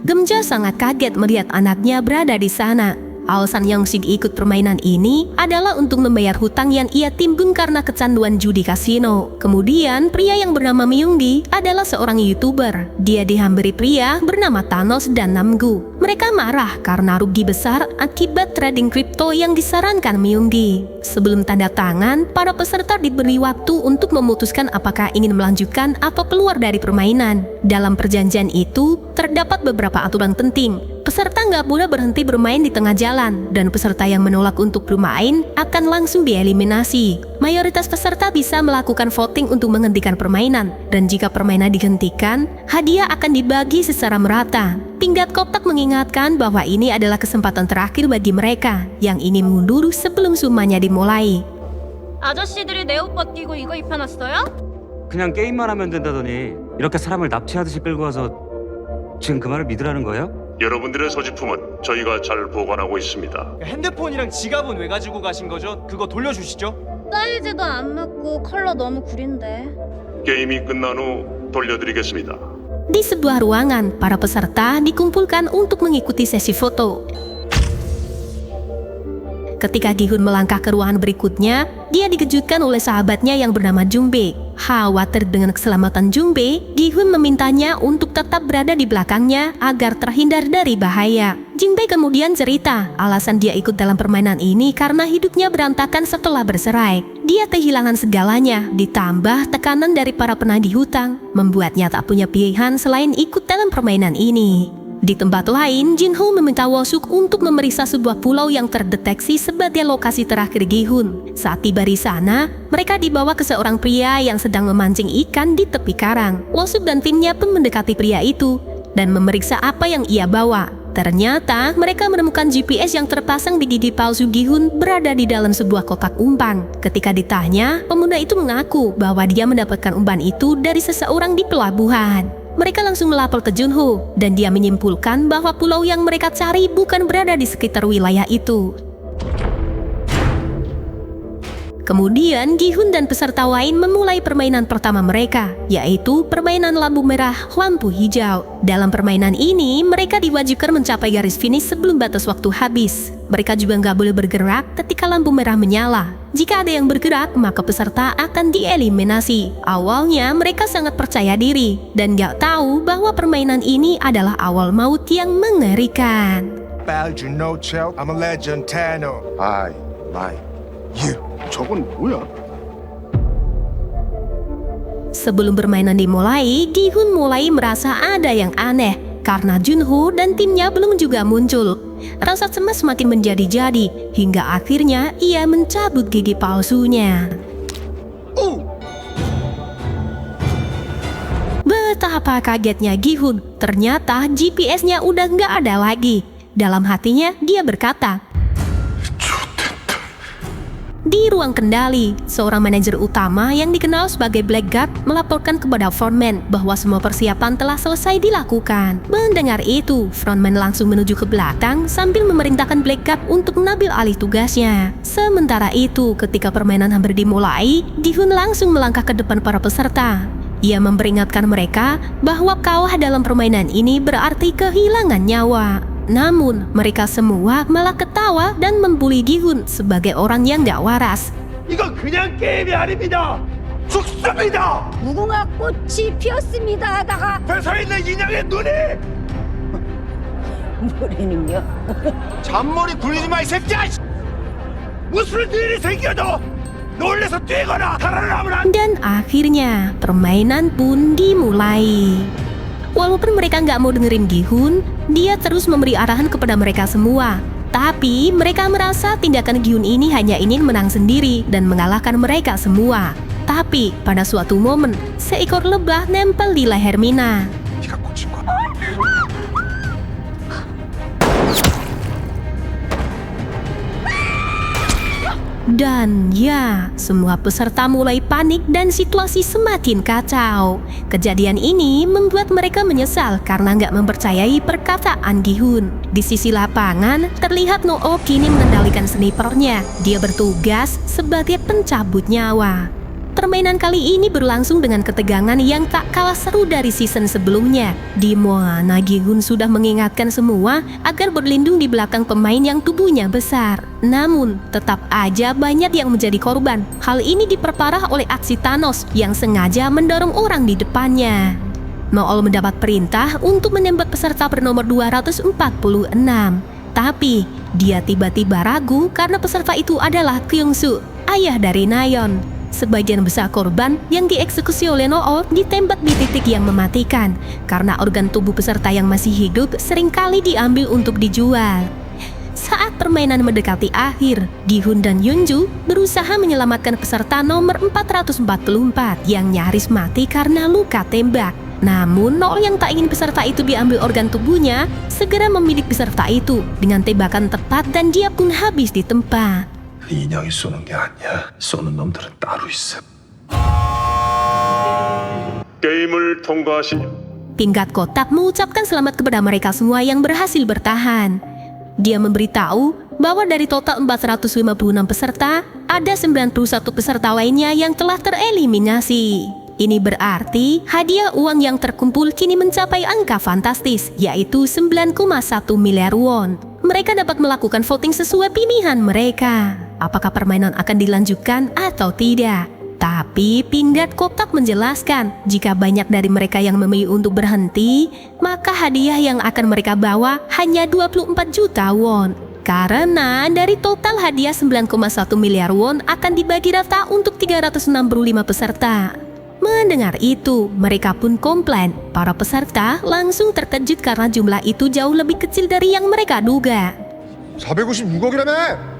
Gemja sangat kaget melihat anaknya berada di sana. Alasan Yongsik ikut permainan ini adalah untuk membayar hutang yang ia timbun karena kecanduan judi kasino. Kemudian pria yang bernama Myunggi adalah seorang YouTuber. Dia dihampiri pria bernama Thanos dan Namgu. Mereka marah karena rugi besar akibat trading kripto yang disarankan Myunggi. Sebelum tanda tangan, para peserta diberi waktu untuk memutuskan apakah ingin melanjutkan atau keluar dari permainan. Dalam perjanjian itu, terdapat beberapa aturan penting. Peserta nggak boleh berhenti bermain di tengah jalan, dan peserta yang menolak untuk bermain akan langsung dieliminasi. Mayoritas peserta bisa melakukan voting untuk menghentikan permainan, dan jika permainan dihentikan, hadiah akan dibagi secara merata. Tingkat kotak mengingatkan bahwa ini adalah kesempatan terakhir bagi mereka yang ingin mundur sebelum sumanya dimulai. 아저씨들이 내 옷 벗기고 이거 입혀놨어요? 그냥 게임만 하면 된다더니 이렇게 사람을 납치하듯이 끌고 와서 지금 그 말을 믿으라는 거예요? 여러분들의 소지품은 저희가 잘 보관하고 있습니다. 핸드폰이랑 지갑은 왜 가지고 가신 거죠? 그거 돌려주시죠. 사이즈도 안 맞고 컬러 너무 구린데. 게임이 끝난 후 돌려드리겠습니다. Di sebuah ruangan, para peserta dikumpulkan untuk mengikuti sesi foto. Ketika Gi-hun melangkah ke ruangan berikutnya, dia dikejutkan oleh sahabatnya yang bernama Jung-bae. Khawatir dengan keselamatan Jung-bae, Gi-hun memintanya untuk tetap berada di belakangnya agar terhindar dari bahaya. Jung-bae kemudian cerita alasan dia ikut dalam permainan ini karena hidupnya berantakan setelah bercerai. Dia kehilangan segalanya, ditambah tekanan dari para penagih hutang, membuatnya tak punya pilihan selain ikut dalam permainan ini. Di tempat lain, Jin-ho meminta Woo-suk untuk memeriksa sebuah pulau yang terdeteksi sebagai lokasi terakhir Gi-hun. Saat tiba di sana, mereka dibawa ke seorang pria yang sedang memancing ikan di tepi karang. Woo-suk dan timnya pun mendekati pria itu dan memeriksa apa yang ia bawa. Ternyata mereka menemukan GPS yang terpasang di gigi palsu Gi-hun berada di dalam sebuah kotak umpan. Ketika ditanya, pemuda itu mengaku bahwa dia mendapatkan umpan itu dari seseorang di pelabuhan. Mereka langsung melapor ke Jun-ho dan dia menyimpulkan bahwa pulau yang mereka cari bukan berada di sekitar wilayah itu. Kemudian Gi-hun dan peserta lain memulai permainan pertama mereka, yaitu permainan lampu merah, lampu hijau. Dalam permainan ini, mereka diwajibkan mencapai garis finish sebelum batas waktu habis. Mereka juga nggak boleh bergerak ketika lampu merah menyala. Jika ada yang bergerak, maka peserta akan dieliminasi. Awalnya mereka sangat percaya diri dan nggak tahu bahwa permainan ini adalah awal maut yang mengerikan. You know, Chell, I'm a legend, Tano. You. 저건 뭐야? Sebelum permainan dimulai, Gi-hun mulai merasa ada yang aneh karena Jun-ho dan timnya belum juga muncul. Rasa cemas semakin menjadi-jadi hingga akhirnya ia mencabut gigi palsunya. Betapa kagetnya Gi-hun, ternyata GPS-nya udah nggak ada lagi. Dalam hatinya dia berkata, di ruang kendali, seorang manajer utama yang dikenal sebagai Blackguard melaporkan kepada frontman bahwa semua persiapan telah selesai dilakukan. Mendengar itu, frontman langsung menuju ke belakang sambil memerintahkan Blackguard untuk mengambil alih tugasnya. Sementara itu, ketika permainan hampir dimulai, Gi-hun langsung melangkah ke depan para peserta. Ia memperingatkan mereka bahwa kalah dalam permainan ini berarti kehilangan nyawa. Namun, mereka semua malah ketawa dan membuli Gi-hun sebagai orang yang gak waras. 이건 그냥 게임이 아닙니다. 죽습니다. 무궁화 꽃이 피었습니다 하다가 회사에 있는 인형의 눈이 머리는요? 잔머리 굴리지 마, 이 새끼야! 무슨 일이 생겨도 놀래서 뛰거나 살아남으라! Dan akhirnya permainan pun dimulai. Walaupun mereka nggak mau dengerin Gi-hun, dia terus memberi arahan kepada mereka semua. Tapi mereka merasa tindakan Gi-hun ini hanya ingin menang sendiri dan mengalahkan mereka semua. Tapi pada suatu momen, seekor lebah nempel di leher Mina. 네가 꽂힌 거야. Dan ya, semua peserta mulai panik dan situasi semakin kacau. Kejadian ini membuat mereka menyesal karena nggak mempercayai perkataan Gi-hun. Di sisi lapangan, terlihat No-oh kini mengendalikan snipernya. Dia bertugas sebagai pencabut nyawa. Permainan kali ini berlangsung dengan ketegangan yang tak kalah seru dari season sebelumnya. Di mana Gi-hun sudah mengingatkan semua agar berlindung di belakang pemain yang tubuhnya besar. Namun, tetap aja banyak yang menjadi korban. Hal ini diperparah oleh aksi Thanos yang sengaja mendorong orang di depannya. No-oh mendapat perintah untuk menembak peserta bernomor 246. Tapi, dia tiba-tiba ragu karena peserta itu adalah Kyung-soo, ayah dari Nayeon. Sebagian besar korban yang dieksekusi oleh No-oh ditembak di titik yang mematikan karena organ tubuh peserta yang masih hidup seringkali diambil untuk dijual. Saat permainan mendekati akhir, Gi-hun dan Yunju berusaha menyelamatkan peserta nomor 444 yang nyaris mati karena luka tembak. Namun, No-oh yang tak ingin peserta itu diambil organ tubuhnya segera membidik peserta itu dengan tembakan tepat dan dia pun habis di tempat. 인형이 쏘는 게 아니야. 쏘는 놈들은 따로 있어. 게임을 통과하시냐? Tingkat kotak mengucapkan selamat kepada mereka semua yang berhasil bertahan. Dia memberitahu bahwa dari total 456 peserta, ada 91 peserta lainnya yang telah tereliminasi. Ini berarti hadiah uang yang terkumpul kini mencapai angka fantastis, yaitu 9,1 miliar won. Mereka dapat melakukan voting sesuai pilihan mereka. Apakah permainan akan dilanjutkan atau tidak? Tapi Pinggat Kotak menjelaskan jika banyak dari mereka yang memilih untuk berhenti, maka hadiah yang akan mereka bawa hanya 24 juta won. Karena dari total hadiah 9,1 miliar won akan dibagi rata untuk 365 peserta. Mendengar itu, mereka pun komplain. Para peserta langsung terkejut karena jumlah itu jauh lebih kecil dari yang mereka duga. 456억이라며!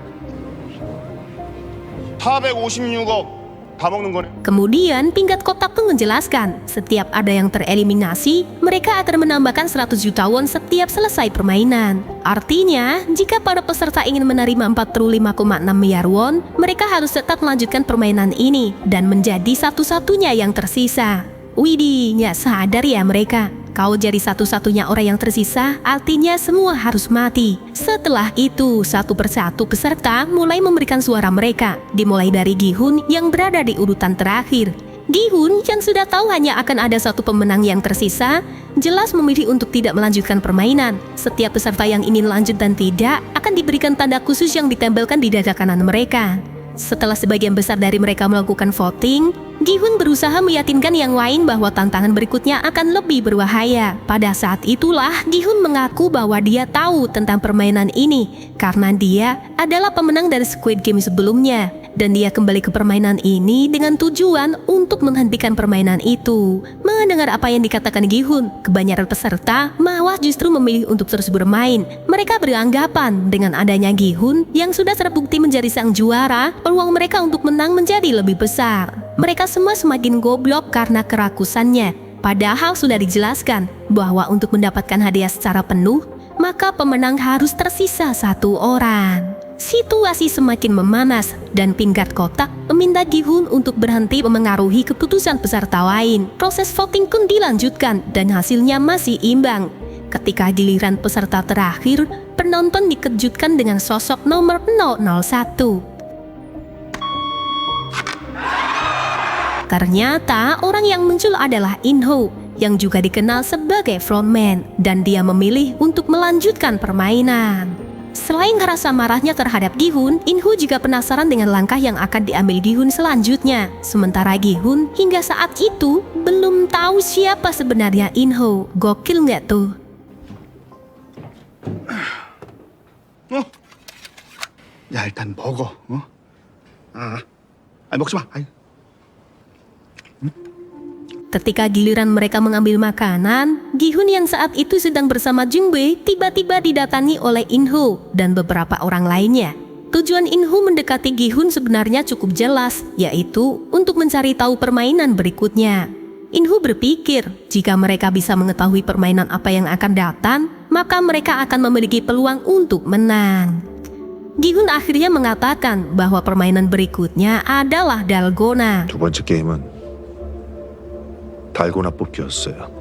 456억 다 먹는 거네. Kemudian Pinggat Kotak pun menjelaskan, setiap ada yang tereliminasi, mereka akan menambahkan 100 juta won setiap selesai permainan. Artinya, jika para peserta ingin menerima 45,6 miliar won, mereka harus tetap melanjutkan permainan ini dan menjadi satu-satunya yang tersisa. Widih, nggak sadar ya mereka. Kau jadi satu-satunya orang yang tersisa, artinya semua harus mati. Setelah itu, satu persatu peserta mulai memberikan suara mereka, dimulai dari Gi-hun yang berada di urutan terakhir. Gi-hun yang sudah tahu hanya akan ada satu pemenang yang tersisa, jelas memilih untuk tidak melanjutkan permainan. Setiap peserta yang ingin lanjut dan tidak, akan diberikan tanda khusus yang ditempelkan di dada kanan mereka. Setelah sebagian besar dari mereka melakukan voting, Gi-hun berusaha meyakinkan yang lain bahwa tantangan berikutnya akan lebih berbahaya. Pada saat itulah Gi-hun mengaku bahwa dia tahu tentang permainan ini karena dia adalah pemenang dari Squid Game sebelumnya. Dan dia kembali ke permainan ini dengan tujuan untuk menghentikan permainan itu. Mendengar apa yang dikatakan Gi-hun, kebanyakan peserta malah justru memilih untuk terus bermain. Mereka beranggapan dengan adanya Gi-hun yang sudah terbukti menjadi sang juara, peluang mereka untuk menang menjadi lebih besar. Mereka semua semakin goblok karena kerakusannya. Padahal sudah dijelaskan bahwa untuk mendapatkan hadiah secara penuh, maka pemenang harus tersisa satu orang. Situasi semakin memanas dan Pinggat Kotak meminta Gi-hun untuk berhenti memengaruhi keputusan peserta lain. Proses voting pun dilanjutkan dan hasilnya masih imbang. Ketika giliran peserta terakhir, penonton dikejutkan dengan sosok nomor 001. Ternyata orang yang muncul adalah In-ho yang juga dikenal sebagai frontman dan dia memilih untuk melanjutkan permainan. Selain rasa marahnya terhadap Gi-hun, In-ho juga penasaran dengan langkah yang akan diambil Gi-hun selanjutnya. Sementara Gi-hun hingga saat itu belum tahu siapa sebenarnya In-ho. Gokil nggak tuh? 야 일단 먹어. 먹지 마. Ketika giliran mereka mengambil makanan, Gi-hun yang saat itu sedang bersama Jung-bae tiba-tiba didatangi oleh In-ho dan beberapa orang lainnya. Tujuan In-ho mendekati Gi-hun sebenarnya cukup jelas, yaitu untuk mencari tahu permainan berikutnya. In-ho berpikir jika mereka bisa mengetahui permainan apa yang akan datang, maka mereka akan memiliki peluang untuk menang. Gi-hun akhirnya mengatakan bahwa permainan berikutnya adalah dalgona. 두 번째 게임은 달고나 뽑기였어요.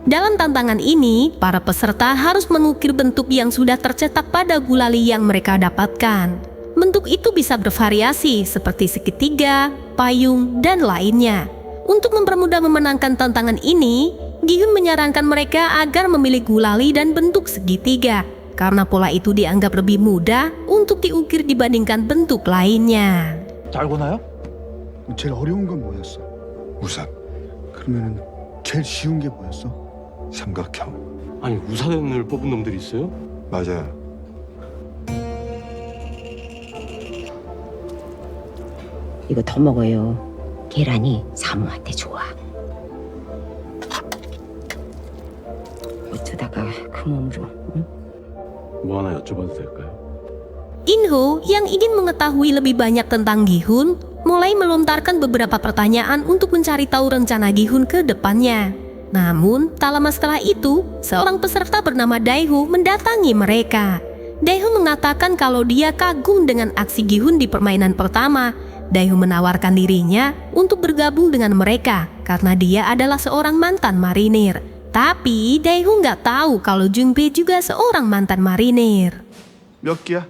Dalam tantangan ini, para peserta harus mengukir bentuk yang sudah tercetak pada gulali yang mereka dapatkan. Bentuk itu bisa bervariasi seperti segitiga, payung, dan lainnya. Untuk mempermudah memenangkan tantangan ini, Gi-hun menyarankan mereka agar memilih gulali dan bentuk segitiga, karena pola itu dianggap lebih mudah untuk diukir dibandingkan bentuk lainnya. 달고나요? 제일 어려운 건 뭐였어? 우산, 그러면은 제일 쉬운 게 뭐였어? 삼각형. 아니 우산을 뽑은 놈들이 있어요? 맞아요. 이거 더 먹어요. 계란이 사모한테 좋아. 어쩌다가 그 몸으로, 응? 뭐 하나 여쭤봐도 될까요? In-ho yang ingin mengetahui lebih banyak tentang Gi-hun mulai melontarkan beberapa pertanyaan untuk mencari tahu rencana Gi-hun ke depannya. Namun, tak lama setelah itu, seorang peserta bernama Dae-ho mendatangi mereka. Dae-ho mengatakan kalau dia kagum dengan aksi Gi-hun di permainan pertama. Dae-ho menawarkan dirinya untuk bergabung dengan mereka karena dia adalah seorang mantan marinir. Tapi Dae-ho nggak tahu kalau Jung-bae juga seorang mantan marinir. 몇 개야?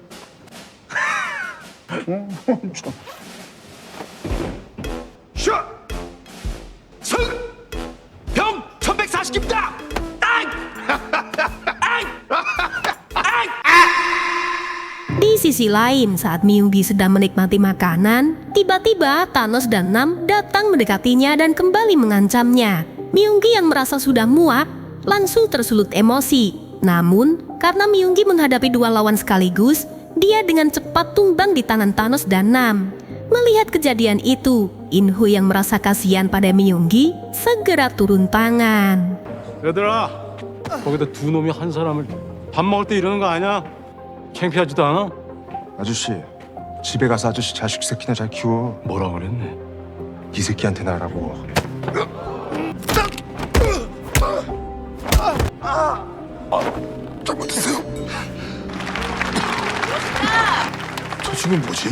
슛! 승! 병 1140입니다! Di sisi lain, saat Myung-gi sedang menikmati makanan, tiba-tiba Thanos dan Nam datang mendekatinya dan kembali mengancamnya. Myung-gi yang merasa sudah muak, langsung tersulut emosi. Namun, karena Myung-gi menghadapi dua lawan sekaligus, dia dengan cepat tumbang di tangan Thanos dan Nam. Melihat kejadian itu, In-ho yang merasa kasihan pada Myung-gi segera turun tangan. 얘들아, 거기다 두 놈이 한 사람을 밥 먹을 때 이러는 거 아니야? 창피하지도 않아? 아저씨 집에 가서 아저씨 자식 새끼나 잘 키워. 뭐라 그랬네? 이 새끼한테 나라고. 잘못했어요. 저 친구 뭐지?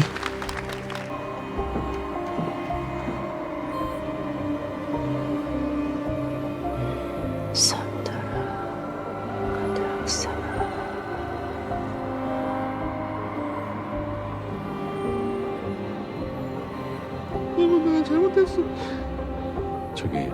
저기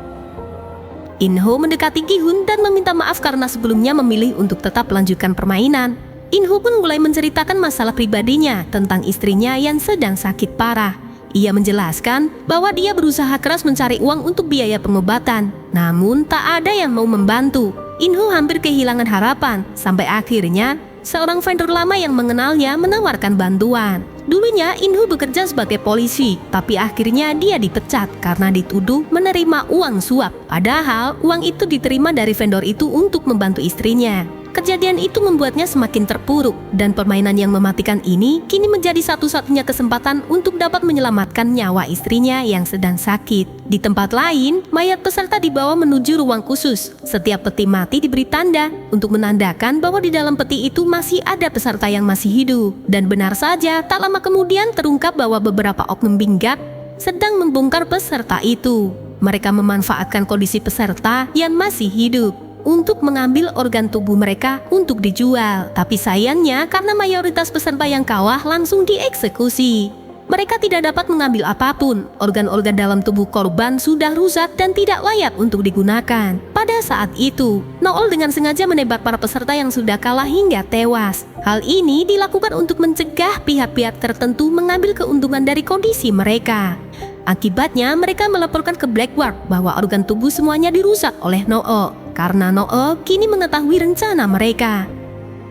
In-ho mendekati Gi-hun dan meminta maaf karena sebelumnya memilih untuk tetap melanjutkan permainan. In-ho pun mulai menceritakan masalah pribadinya tentang istrinya yang sedang sakit parah. Ia menjelaskan bahwa dia berusaha keras mencari uang untuk biaya pengobatan, namun tak ada yang mau membantu. In-ho hampir kehilangan harapan, sampai akhirnya seorang vendor lama yang mengenalnya menawarkan bantuan. Dulunya In-ho bekerja sebagai polisi, tapi akhirnya dia dipecat karena dituduh menerima uang suap. Padahal uang itu diterima dari vendor itu untuk membantu istrinya. Kejadian itu membuatnya semakin terpuruk, dan permainan yang mematikan ini kini menjadi satu-satunya kesempatan untuk dapat menyelamatkan nyawa istrinya yang sedang sakit. Di tempat lain, mayat peserta dibawa menuju ruang khusus. Setiap peti mati diberi tanda untuk menandakan bahwa di dalam peti itu masih ada peserta yang masih hidup. Dan benar saja, tak lama kemudian terungkap bahwa beberapa oknum binggap sedang membongkar peserta itu. Mereka memanfaatkan kondisi peserta yang masih hidup untuk mengambil organ tubuh mereka untuk dijual. Tapi sayangnya karena mayoritas peserta yang kalah langsung dieksekusi. Mereka tidak dapat mengambil apapun. Organ-organ dalam tubuh korban sudah rusak dan tidak layak untuk digunakan. Pada saat itu, Nool dengan sengaja menembak para peserta yang sudah kalah hingga tewas. Hal ini dilakukan untuk mencegah pihak-pihak tertentu mengambil keuntungan dari kondisi mereka. Akibatnya mereka melaporkan ke Blackguard bahwa organ tubuh semuanya dirusak oleh Nool. Karena Nool kini mengetahui rencana mereka.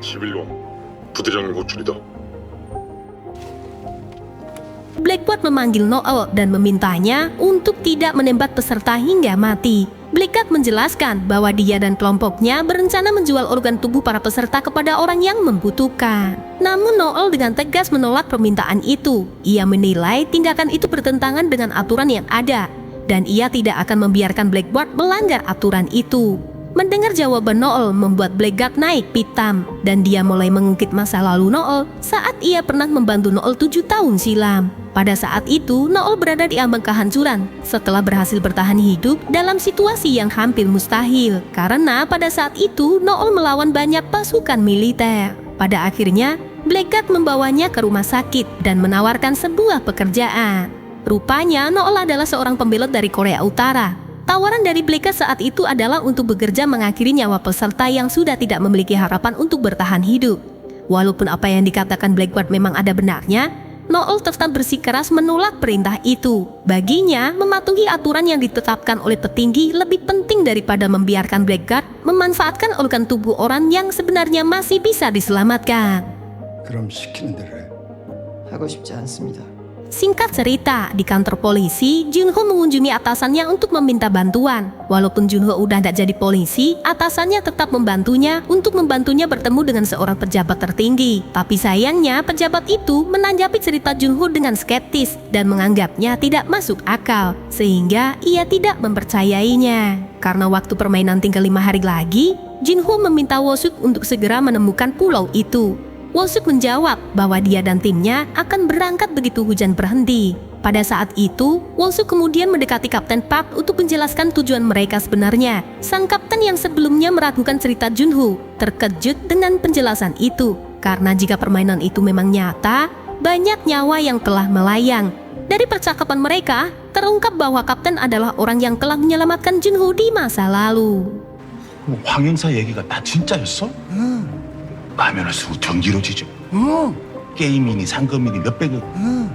11번 부대장님 호출이다. Blackboard memanggil Noel dan memintanya untuk tidak menembak peserta hingga mati. Blackguard menjelaskan bahwa dia dan kelompoknya berencana menjual organ tubuh para peserta kepada orang yang membutuhkan. Namun Noel dengan tegas menolak permintaan itu. Ia menilai tindakan itu bertentangan dengan aturan yang ada, dan ia tidak akan membiarkan Blackboard melanggar aturan itu. Mendengar jawaban Noel membuat Blackguard naik pitam, dan dia mulai mengungkit masa lalu Noel saat ia pernah membantu Noel 7 tahun silam. Pada saat itu, Noel berada di ambang kehancuran setelah berhasil bertahan hidup dalam situasi yang hampir mustahil. Karena pada saat itu, Noel melawan banyak pasukan militer. Pada akhirnya, Blackguard membawanya ke rumah sakit dan menawarkan sebuah pekerjaan. Rupanya, Noel adalah seorang pembelot dari Korea Utara. Tawaran dari Blackguard saat itu adalah untuk bekerja mengakhiri nyawa peserta yang sudah tidak memiliki harapan untuk bertahan hidup. Walaupun apa yang dikatakan Blackguard memang ada benarnya, Noel tetap bersikeras menolak perintah itu. Baginya, mematuhi aturan yang ditetapkan oleh petinggi lebih penting daripada membiarkan Blackguard memanfaatkan organ tubuh orang yang sebenarnya masih bisa diselamatkan. 그럼 시키는 대로 해. 하고 싶지 않습니다. Singkat cerita, di kantor polisi, Junho mengunjungi atasannya untuk meminta bantuan. Walaupun Junho udah tidak jadi polisi, atasannya tetap membantunya untuk membantunya bertemu dengan seorang pejabat tertinggi. Tapi sayangnya, pejabat itu menanggapi cerita Junho dengan skeptis dan menganggapnya tidak masuk akal, sehingga ia tidak mempercayainya. Karena waktu permainan tinggal 5 hari lagi, Junho meminta Wosuk untuk segera menemukan pulau itu. Wosuk menjawab bahwa dia dan timnya akan berangkat begitu hujan berhenti. Pada saat itu, Wosuk kemudian mendekati Kapten Park untuk menjelaskan tujuan mereka sebenarnya. Sang kapten yang sebelumnya meragukan cerita Junho terkejut dengan penjelasan itu, karena jika permainan itu memang nyata, banyak nyawa yang telah melayang. Dari percakapan mereka, terungkap bahwa kapten adalah orang yang telah menyelamatkan Junho di masa lalu. 황 형사 얘기가 다 진짜였어? 응. 가면을 쑥 정지로지죠. 응. 게임이니 상금이니 몇백억. 응.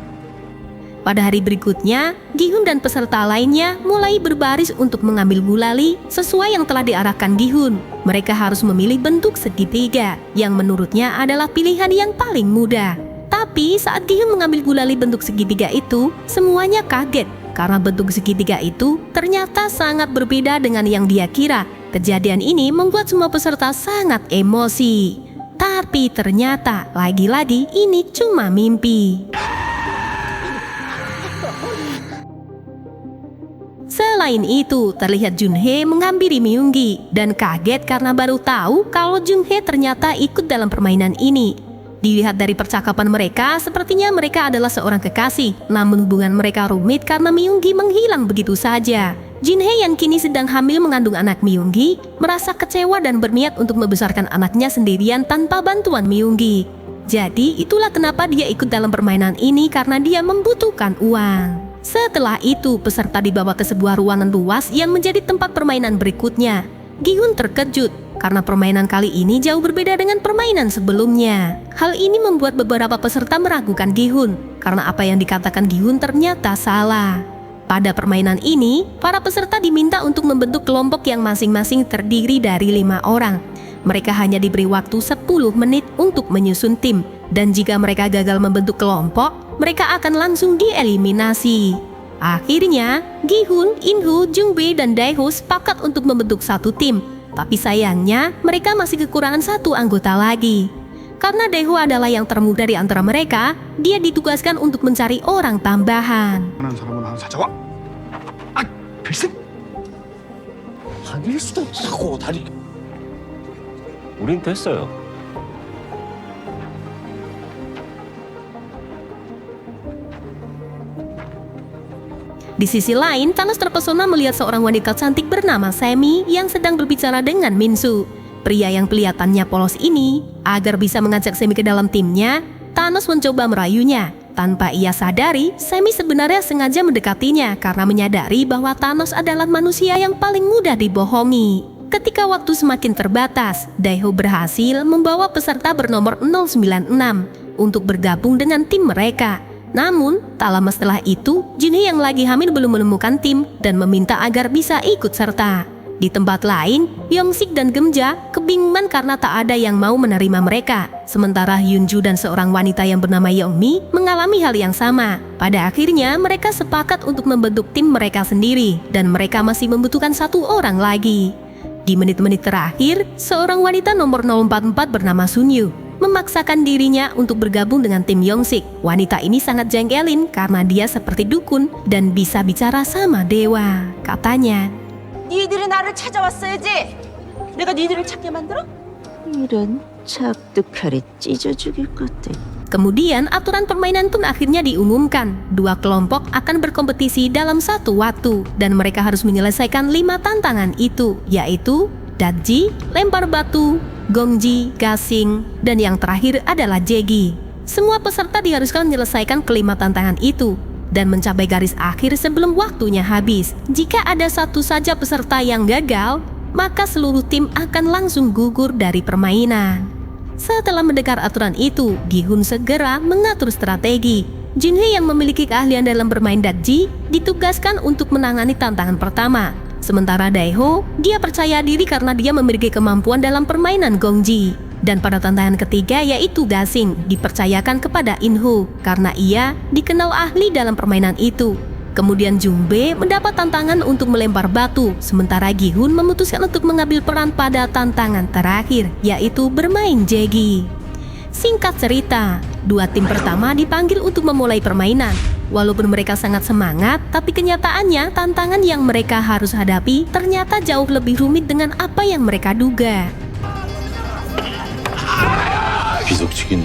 Pada hari berikutnya, Gihun dan peserta lainnya mulai berbaris untuk mengambil gulali sesuai yang telah diarahkan Gihun. Mereka harus memilih bentuk segitiga, yang menurutnya adalah pilihan yang paling mudah. Tapi saat Gihun mengambil gulali bentuk segitiga itu, semuanya kaget karena bentuk segitiga itu ternyata sangat berbeda dengan yang dia kira. Kejadian ini membuat semua peserta sangat emosi. Tapi ternyata lagi-lagi ini cuma mimpi. Selain itu, terlihat Junhye menghampiri Myunggi dan kaget karena baru tahu kalau Junhye ternyata ikut dalam permainan ini. Dilihat dari percakapan mereka, sepertinya mereka adalah seorang kekasih. Namun hubungan mereka rumit karena Myunggi menghilang begitu saja. Junhye yang kini sedang hamil mengandung anak Myunggi merasa kecewa dan berniat untuk membesarkan anaknya sendirian tanpa bantuan Myunggi. Jadi itulah kenapa dia ikut dalam permainan ini, karena dia membutuhkan uang. Setelah itu, peserta dibawa ke sebuah ruangan luas yang menjadi tempat permainan berikutnya. Gihun terkejut karena permainan kali ini jauh berbeda dengan permainan sebelumnya. Hal ini membuat beberapa peserta meragukan Gihun karena apa yang dikatakan Gihun ternyata salah. Pada permainan ini, para peserta diminta untuk membentuk kelompok yang masing-masing terdiri dari 5 orang. Mereka hanya diberi waktu 10 menit untuk menyusun tim, dan jika mereka gagal membentuk kelompok, mereka akan langsung dieliminasi. Akhirnya, Gihun, Inhu, Jungbae, dan Daeho sepakat untuk membentuk satu tim. Tapi sayangnya, mereka masih kekurangan 1 anggota lagi. Karena Daeho adalah yang termuda di antara mereka, dia ditugaskan untuk mencari orang tambahan. 하는 사람은 하나 찾아와. 아, 글쎄. 아닐 수도 없고 다리. 우린 됐어요. Di sisi lain, Thanos terpesona melihat seorang wanita cantik bernama Semi yang sedang berbicara dengan Minsu. Pria yang kelihatannya polos ini, agar bisa mengajak Semi ke dalam timnya, Thanos mencoba merayunya. Tanpa ia sadari, Semi sebenarnya sengaja mendekatinya karena menyadari bahwa Thanos adalah manusia yang paling mudah dibohongi. Ketika waktu semakin terbatas, Daeho berhasil membawa peserta bernomor 096 untuk bergabung dengan tim mereka. Namun, tak lama setelah itu, Junhye yang lagi hamil belum menemukan tim dan meminta agar bisa ikut serta. Di tempat lain, Yongsik dan Gemja kebingungan karena tak ada yang mau menerima mereka. Sementara Hyunju dan seorang wanita yang bernama Yeongmi mengalami hal yang sama. Pada akhirnya mereka sepakat untuk membentuk tim mereka sendiri dan mereka masih membutuhkan satu orang lagi. Di menit-menit terakhir, seorang wanita nomor 044 bernama Sunyu memaksakan dirinya untuk bergabung dengan tim Yongsik. Wanita ini sangat jengkelin karena dia seperti dukun dan bisa bicara sama dewa. Katanya, 니들이 나를 찾아왔어야지. 내가 니들을 찾게 만들어? 이런 착득칼에 찢어 죽일 것들. kemudian aturan permainan pun akhirnya diumumkan. Dua kelompok akan berkompetisi dalam satu waktu dan mereka harus menyelesaikan 5 tantangan itu, yaitu Datji, lempar batu, Gongji, gasing, dan yang terakhir adalah Jegi. Semua peserta diharuskan menyelesaikan kelima tantangan itu dan mencapai garis akhir sebelum waktunya habis. Jika ada satu saja peserta yang gagal, maka seluruh tim akan langsung gugur dari permainan. Setelah mendengar aturan itu, Gi-hun segera mengatur strategi. Jin-hee yang memiliki keahlian dalam bermain Datji ditugaskan untuk menangani tantangan pertama. Sementara Daeho, dia percaya diri karena dia memiliki kemampuan dalam permainan Gongji. Dan pada tantangan ketiga yaitu gasing dipercayakan kepada In-ho karena ia dikenal ahli dalam permainan itu. Kemudian Jung-bae mendapat tantangan untuk melempar batu, sementara Gi-hun memutuskan untuk mengambil peran pada tantangan terakhir yaitu bermain Jegi. Singkat cerita, dua tim pertama dipanggil untuk memulai permainan. Walaupun mereka sangat semangat, tapi kenyataannya tantangan yang mereka harus hadapi ternyata jauh lebih rumit dengan apa yang mereka duga. 비석치기는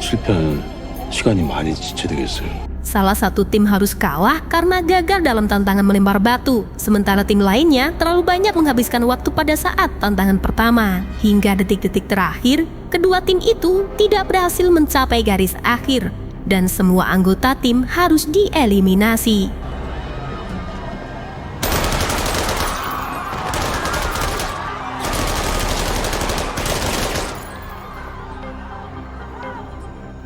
실패하면 시간이 많이 지체되겠어요. Salah satu tim harus kalah karena gagal dalam tantangan melempar batu, sementara tim lainnya terlalu banyak menghabiskan waktu pada saat tantangan pertama. Hingga detik-detik terakhir, kedua tim itu tidak berhasil mencapai garis akhir, dan semua anggota tim harus dieliminasi.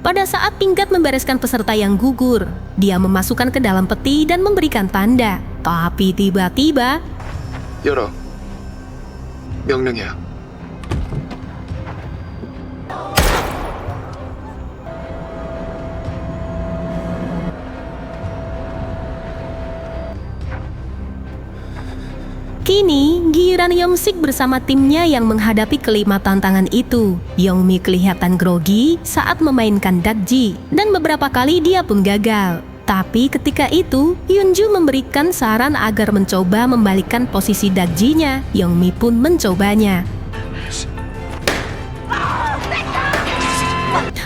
Pada saat Pinggat membereskan peserta yang gugur, dia memasukkan ke dalam peti dan memberikan tanda. Tapi tiba-tiba, 열어. 명령이야. kini giliran Yongsik bersama timnya yang menghadapi kelima tantangan itu. Yeongmi kelihatan grogi saat memainkan Datji dan beberapa kali dia pun gagal. Tapi ketika itu, Hyunju memberikan saran agar mencoba membalikkan posisi Datji-nya. Yeongmi pun mencobanya.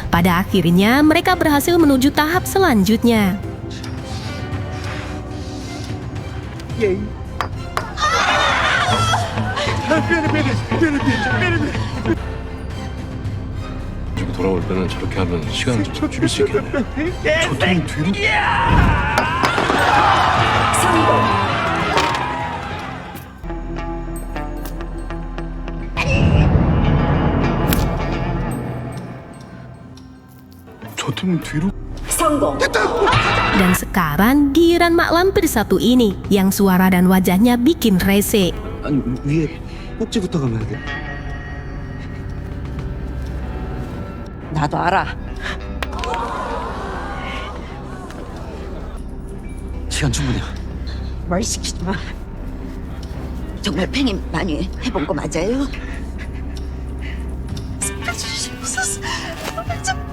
Pada akhirnya, mereka berhasil menuju tahap selanjutnya. 지금 돌아올 때는 저렇게 하면 시간을 좀 줄일 수 있겠네. 조통 뒤로. 조통 뒤로. Dan sekarang giliran mak lampir satu ini yang suara dan wajahnya bikin rese. 아니 위에 꼭지부터 가면 돼. 나도 알아. 시간 충분해요. 말 시키지 마. 정말 팽이 많이 해본 거 맞아요?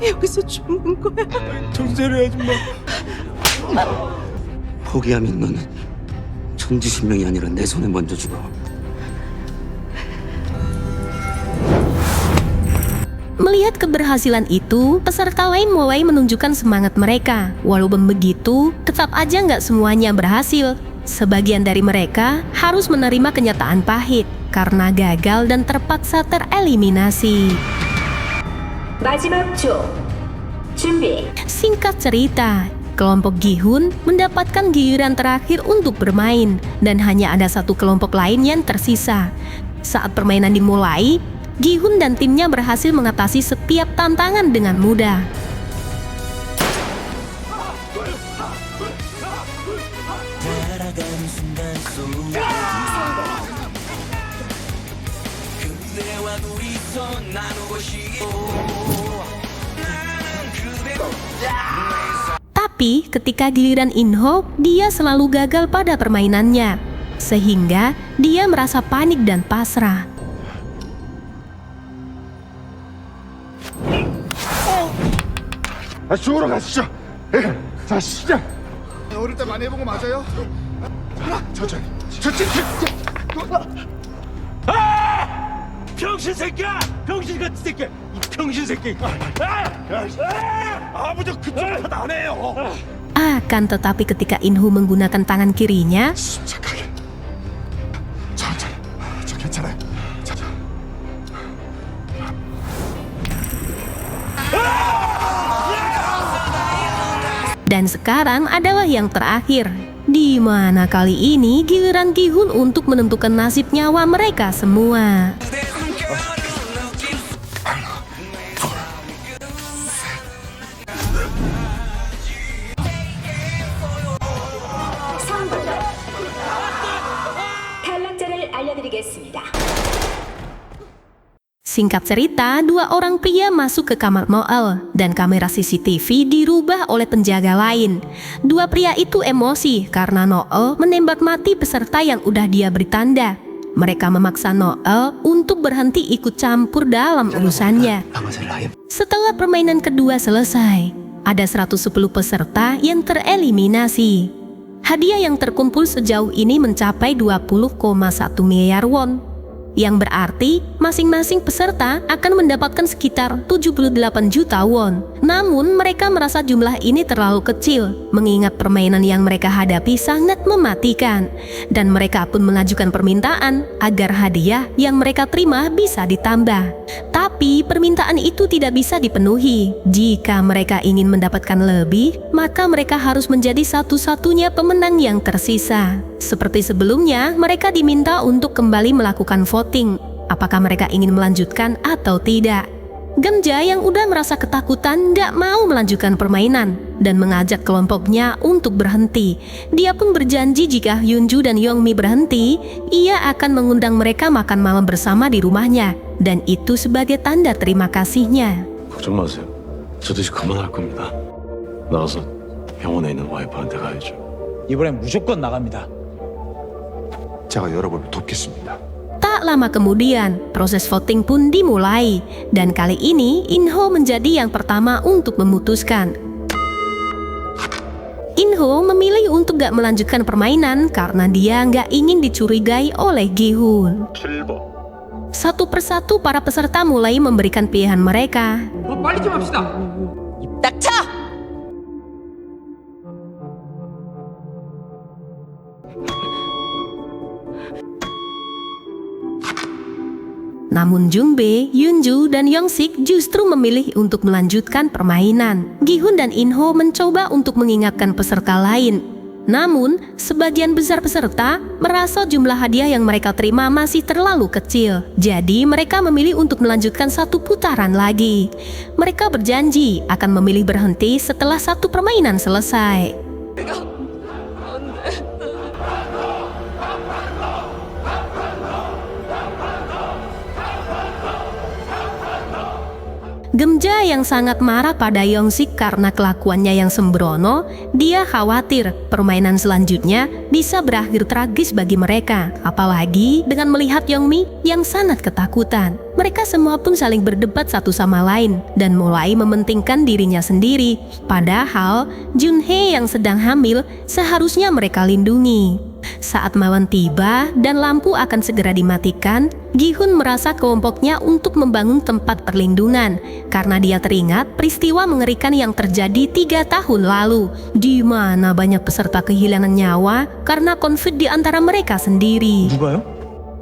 여기서 죽는 거야. 정세리 아줌마. 포기하면 넌 천지신명이 아니라 내 손에 먼저 죽어. Melihat keberhasilan itu, peserta lain mulai menunjukkan semangat mereka. Walaupun begitu, tetap aja nggak semuanya berhasil. Sebagian dari mereka harus menerima kenyataan pahit karena gagal dan terpaksa tereliminasi. Singkat cerita, kelompok Gi-hun mendapatkan giliran terakhir untuk bermain dan hanya ada satu kelompok lain yang tersisa. Saat permainan dimulai, Gi-hun dan timnya berhasil mengatasi setiap tantangan dengan mudah. Tapi ketika giliran In-ho, dia selalu gagal pada permainannya. Sehingga dia merasa panik dan pasrah. 죽으러 가시죠. 자, 시작. 어릴 때 많이 해본 거 맞아요? 천천히. 병신 새끼야! 병신 같은 새끼! 이 병신 새끼! 아무도 그쪽 탓 안 해요. Akan tetapi ketika In-ho menggunakan tangan kirinya, 침착하게. 천천히. 저 괜찮아요. 자. dan sekarang adalah yang terakhir. Di mana kali ini giliran Gi-hun untuk menentukan nasib nyawa mereka semua. 탈락자를 알려드리겠습니다. Singkat cerita, dua orang pria masuk ke kamar Noel dan kamera CCTV dirubah oleh penjaga lain. Dua pria itu emosi karena Noel menembak mati peserta yang udah dia beri tanda. Mereka memaksa Noel untuk berhenti ikut campur dalam urusannya. Setelah permainan kedua selesai, ada 110 peserta yang tereliminasi. Hadiah yang terkumpul sejauh ini mencapai 20,1 miliar won. Yang berarti masing-masing peserta akan mendapatkan sekitar 78 juta won. Namun mereka merasa jumlah ini terlalu kecil, mengingat permainan yang mereka hadapi sangat mematikan. Dan mereka pun mengajukan permintaan agar hadiah yang mereka terima bisa ditambah. Tapi permintaan itu tidak bisa dipenuhi. Jika mereka ingin mendapatkan lebih, maka mereka harus menjadi satu-satunya pemenang yang tersisa. Seperti sebelumnya, mereka diminta untuk kembali melakukan voting, apakah mereka ingin melanjutkan atau tidak. Gemja yang udah merasa ketakutan gak mau melanjutkan permainan dan mengajak kelompoknya untuk berhenti. Dia pun berjanji jika Hyunju dan Youngmi berhenti, ia akan mengundang mereka makan malam bersama di rumahnya, dan itu sebagai tanda terima kasihnya. 걱정 마세요. 저 대신 그만할 겁니다. 나가서 병원에 있는 와이프한테 가야죠. 이번엔 무조건 나갑니다. 제가 여러분을 돕겠습니다. Tak lama kemudian, proses voting pun dimulai, dan kali ini In-ho menjadi yang pertama untuk memutuskan. In-ho memilih untuk gak melanjutkan permainan karena dia gak ingin dicurigai oleh Gi-hun. Satu persatu para peserta mulai memberikan pilihan mereka. 빨리 좀 합시다. 닥쳐! Namun Jungbae, Yoonju, dan Yongsik justru memilih untuk melanjutkan permainan. Gi-hun dan In-ho mencoba untuk mengingatkan peserta lain. Namun, sebagian besar peserta merasa jumlah hadiah yang mereka terima masih terlalu kecil. Jadi, mereka memilih untuk melanjutkan satu putaran lagi. Mereka berjanji akan memilih berhenti setelah satu permainan selesai. Gemja yang sangat marah pada Yongsik karena kelakuannya yang sembrono, dia khawatir permainan selanjutnya bisa berakhir tragis bagi mereka. Apalagi dengan melihat Youngmi yang sangat ketakutan. Mereka semua pun saling berdebat satu sama lain dan mulai mementingkan dirinya sendiri. Padahal Junhee yang sedang hamil seharusnya mereka lindungi. Saat malam tiba dan lampu akan segera dimatikan, Gi-hun merasa kelompoknya untuk membangun tempat perlindungan karena dia teringat peristiwa mengerikan yang terjadi 3 tahun lalu, di mana banyak peserta kehilangan nyawa karena konflik di antara mereka sendiri.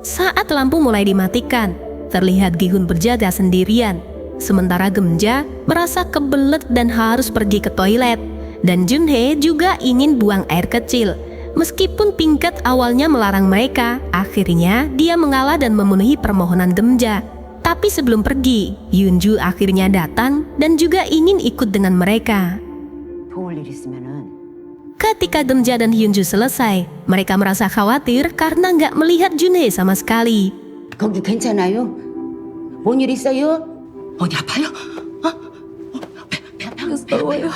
Saat lampu mulai dimatikan, terlihat Gi-hun berjaga sendirian, sementara Gemja merasa kebelet dan harus pergi ke toilet, dan Junhee juga ingin buang air kecil. Meskipun Pinkett awalnya melarang mereka, akhirnya dia mengalah dan memenuhi permohonan Gemja. Tapi sebelum pergi, Yoonju akhirnya datang dan juga ingin ikut dengan mereka. Ketika Gemja dan Hyunju selesai, mereka merasa khawatir karena nggak melihat Junhee sama sekali. 거기 괜찮아요? 뭔 일 있어요? 어디 아파요? 배 아파요?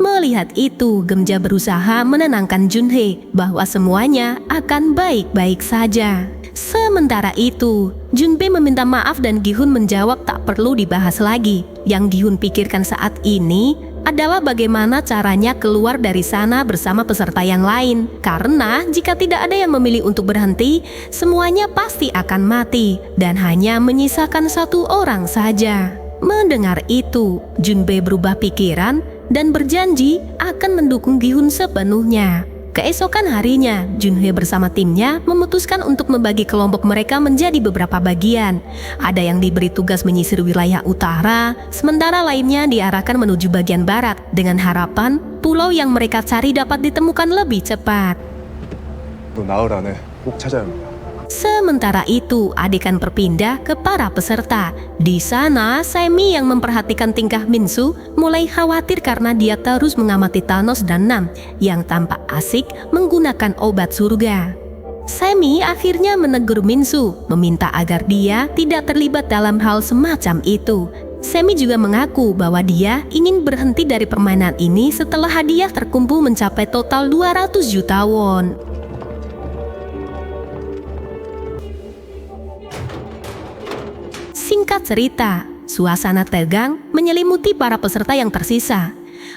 Melihat itu, Gemja berusaha menenangkan Junhee bahwa semuanya akan baik-baik saja. Sementara itu, Junpei meminta maaf dan Gi-hun menjawab tak perlu dibahas lagi. Yang Gi-hun pikirkan saat ini adalah bagaimana caranya keluar dari sana bersama peserta yang lain. Karena jika tidak ada yang memilih untuk berhenti, semuanya pasti akan mati dan hanya menyisakan satu orang saja. Mendengar itu, Junpei berubah pikiran dan berjanji akan mendukung Gi-hun sepenuhnya. Keesokan harinya, Junhee bersama timnya memutuskan untuk membagi kelompok mereka menjadi beberapa bagian. Ada yang diberi tugas menyisir wilayah utara, sementara lainnya diarahkan menuju bagian barat dengan harapan pulau yang mereka cari dapat ditemukan lebih cepat. 또 나흘 안에 꼭 찾아야 합니다. Sementara itu, adegan berpindah ke para peserta. Di sana, Semi yang memperhatikan tingkah Minsu mulai khawatir karena dia terus mengamati Thanos dan Nam yang tampak asik menggunakan obat surga. Semi akhirnya menegur Minsu, meminta agar dia tidak terlibat dalam hal semacam itu. Semi juga mengaku bahwa dia ingin berhenti dari permainan ini setelah hadiah terkumpul mencapai total 200 juta won. Singkat cerita, suasana tegang menyelimuti para peserta yang tersisa.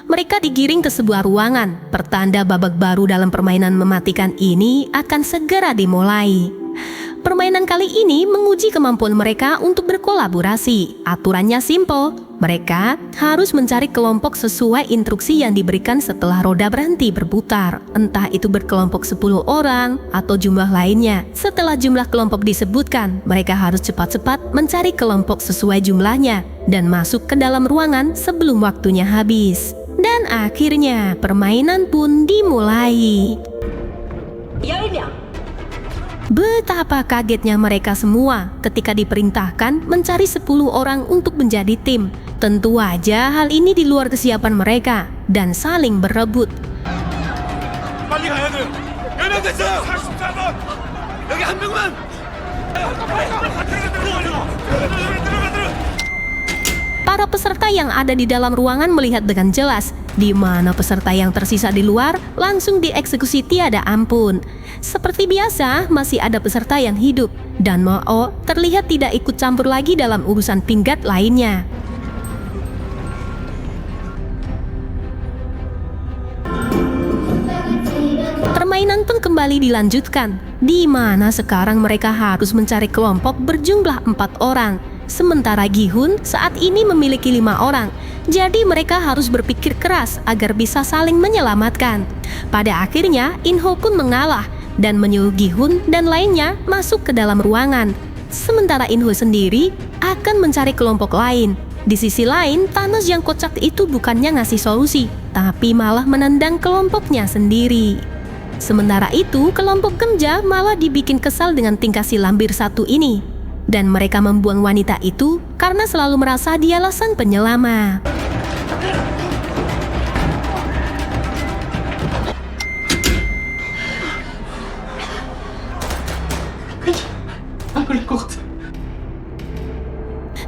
Mereka digiring ke sebuah ruangan, pertanda babak baru dalam permainan mematikan ini akan segera dimulai. Permainan kali ini menguji kemampuan mereka untuk berkolaborasi. Aturannya simpel, mereka harus mencari kelompok sesuai instruksi yang diberikan setelah roda berhenti berputar. Entah itu berkelompok 10 orang atau jumlah lainnya. Setelah jumlah kelompok disebutkan, mereka harus cepat-cepat mencari kelompok sesuai jumlahnya dan masuk ke dalam ruangan sebelum waktunya habis. Dan akhirnya permainan pun dimulai. Betapa kagetnya mereka semua ketika diperintahkan mencari 10 orang untuk menjadi tim. Tentu aja hal ini di luar kesiapan mereka dan saling berebut. 빨리 가야 돼요. 연락됐어요. 44번. 여기 한 명만. Para peserta yang ada di dalam ruangan melihat dengan jelas di mana peserta yang tersisa di luar langsung dieksekusi tiada ampun. Seperti biasa, masih ada peserta yang hidup dan Mo terlihat tidak ikut campur lagi dalam urusan pinggat lainnya. Permainan pun kembali dilanjutkan, di mana sekarang mereka harus mencari kelompok berjumlah 4 orang. Sementara Gi-hun saat ini memiliki 5 orang, jadi mereka harus berpikir keras agar bisa saling menyelamatkan. Pada akhirnya, In-ho pun mengalah dan menyuruh Gi-hun dan lainnya masuk ke dalam ruangan. Sementara In-ho sendiri akan mencari kelompok lain. Di sisi lain, Thanos yang kocak itu bukannya ngasih solusi, tapi malah menendang kelompoknya sendiri. Sementara itu, kelompok Gemja malah dibikin kesal dengan tingkah si lampir satu ini. Dan mereka membuang wanita itu karena selalu merasa dialah sang penyelamat.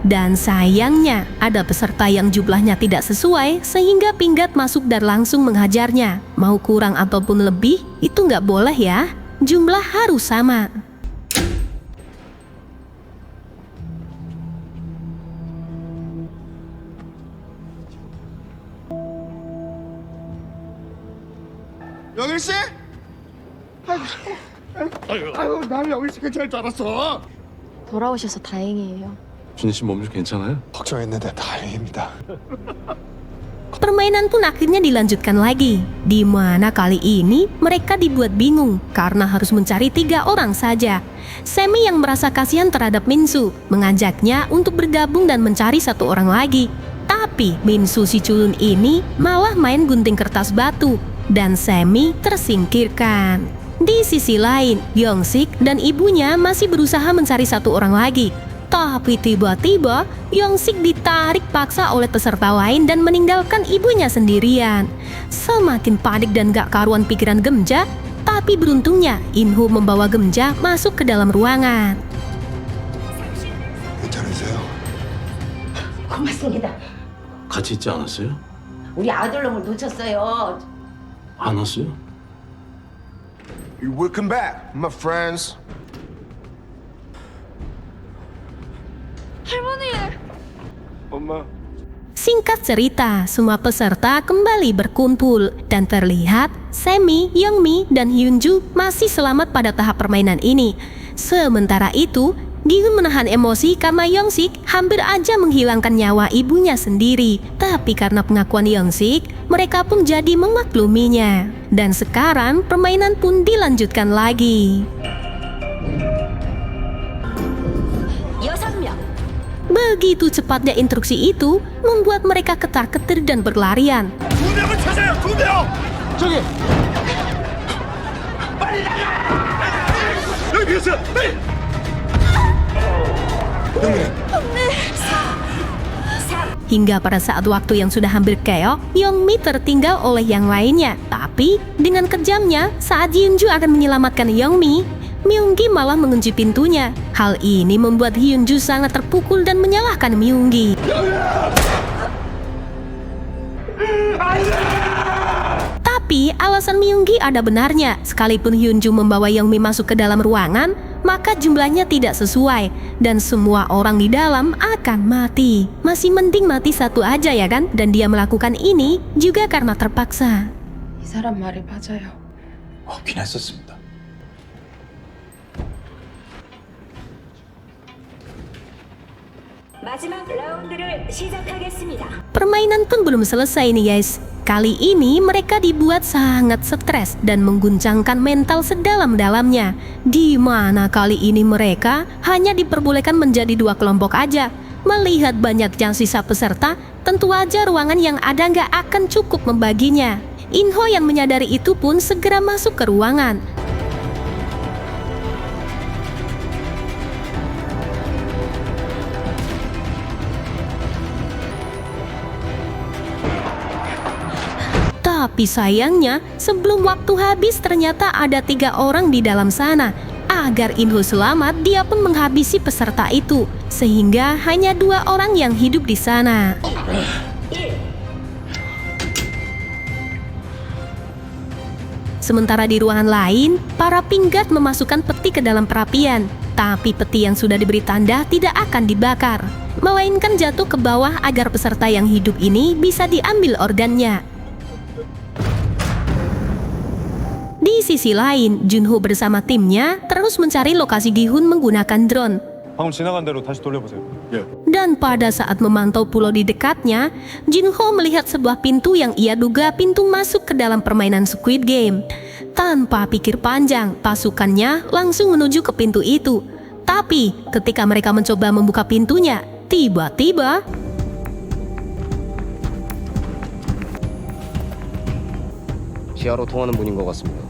Dan sayangnya, ada peserta yang jumlahnya tidak sesuai sehingga pinggat masuk dan langsung menghajarnya. Mau kurang ataupun lebih, itu nggak boleh ya. Jumlah harus sama. 영일 씨? 아유, 난 영일 씨 괜찮을 줄 알았어. 돌아오셔서 다행이에요. 준희 씨 몸 좀 괜찮아요? 걱정했는데 다행입니다. Permainan pun akhirnya dilanjutkan lagi, di mana kali ini mereka dibuat bingung karena harus mencari 3 orang saja. Semi yang merasa kasihan terhadap Minsu mengajaknya untuk bergabung dan mencari 1 orang lagi. Tapi Minsu si culun ini malah main gunting kertas batu dan Semi tersingkirkan. Di sisi lain, Yongsik dan ibunya masih berusaha mencari 1 orang lagi. Tapi tiba-tiba Yongsik ditarik paksa oleh peserta lain dan meninggalkan ibunya sendirian. Semakin panik dan gak karuan pikiran Gemja, tapi beruntungnya In-ho membawa Gemja masuk ke dalam ruangan. 괜찮으세요? 고맙습니다. 같이 있지 않았어요? 우리 아들놈을 놓쳤어요. 안 왔어요? Welcome back, my friends. Singkat cerita, semua peserta kembali berkumpul dan terlihat Sammy, Youngmi, dan Hyunju masih selamat pada tahap permainan ini. Sementara itu, Gi-hun menahan emosi karena Yongsik hampir aja menghilangkan nyawa ibunya sendiri. Tapi karena pengakuan Yongsik, mereka pun jadi memakluminya. Dan sekarang permainan pun dilanjutkan lagi. 6명. Begitu cepatnya instruksi itu membuat mereka ketar-ketir dan berlarian. 2명을 찾아요. 2명. 저기! 여기 비었어요. 빨리. Hingga pada saat waktu yang sudah hampir keok, Youngmi tertinggal oleh yang lainnya. Tapi dengan kejamnya, saat Hyunju akan menyelamatkan Youngmi, Myunggi malah mengunci pintunya. Hal ini membuat Hyunju sangat terpukul dan menyalahkan Myunggi. Tapi alasan Myunggi ada benarnya. Sekalipun Hyunju membawa Youngmi masuk ke dalam ruangan, maka jumlahnya tidak sesuai dan semua orang di dalam akan mati. Masih mending mati satu aja ya kan? Dan dia melakukan ini juga karena terpaksa. 이 사람 말이 맞아요. 없긴 했었습니다. 마지막 라운드를 시작하겠습니다. Permainan pun belum selesai nih guys. Kali ini mereka dibuat sangat stres dan mengguncangkan mental sedalam-dalamnya. Di mana kali ini mereka hanya diperbolehkan menjadi 2 kelompok aja. Melihat banyaknya sisa peserta, tentu aja ruangan yang ada nggak akan cukup membaginya. Inho yang menyadari itu pun segera masuk ke ruangan. Tapi sayangnya, sebelum waktu habis ternyata ada 3 orang di dalam sana. Agar Inho selamat, dia pun menghabisi peserta itu. Sehingga hanya 2 orang yang hidup di sana. Sementara di ruangan lain, para pinggat memasukkan peti ke dalam perapian. Tapi peti yang sudah diberi tanda tidak akan dibakar, melainkan jatuh ke bawah agar peserta yang hidup ini bisa diambil organnya. Di sisi lain, Junho bersama timnya terus mencari lokasi Gi-hun menggunakan drone. 방금 지나간 대로 다시 돌려보세요. Dan pada saat memantau pulau di dekatnya, Junho melihat sebuah pintu yang ia duga pintu masuk ke dalam permainan Squid Game. Tanpa pikir panjang, pasukannya langsung menuju ke pintu itu. Tapi ketika mereka mencoba membuka pintunya, tiba-tiba 지하로 통하는 문인 것 같습니다.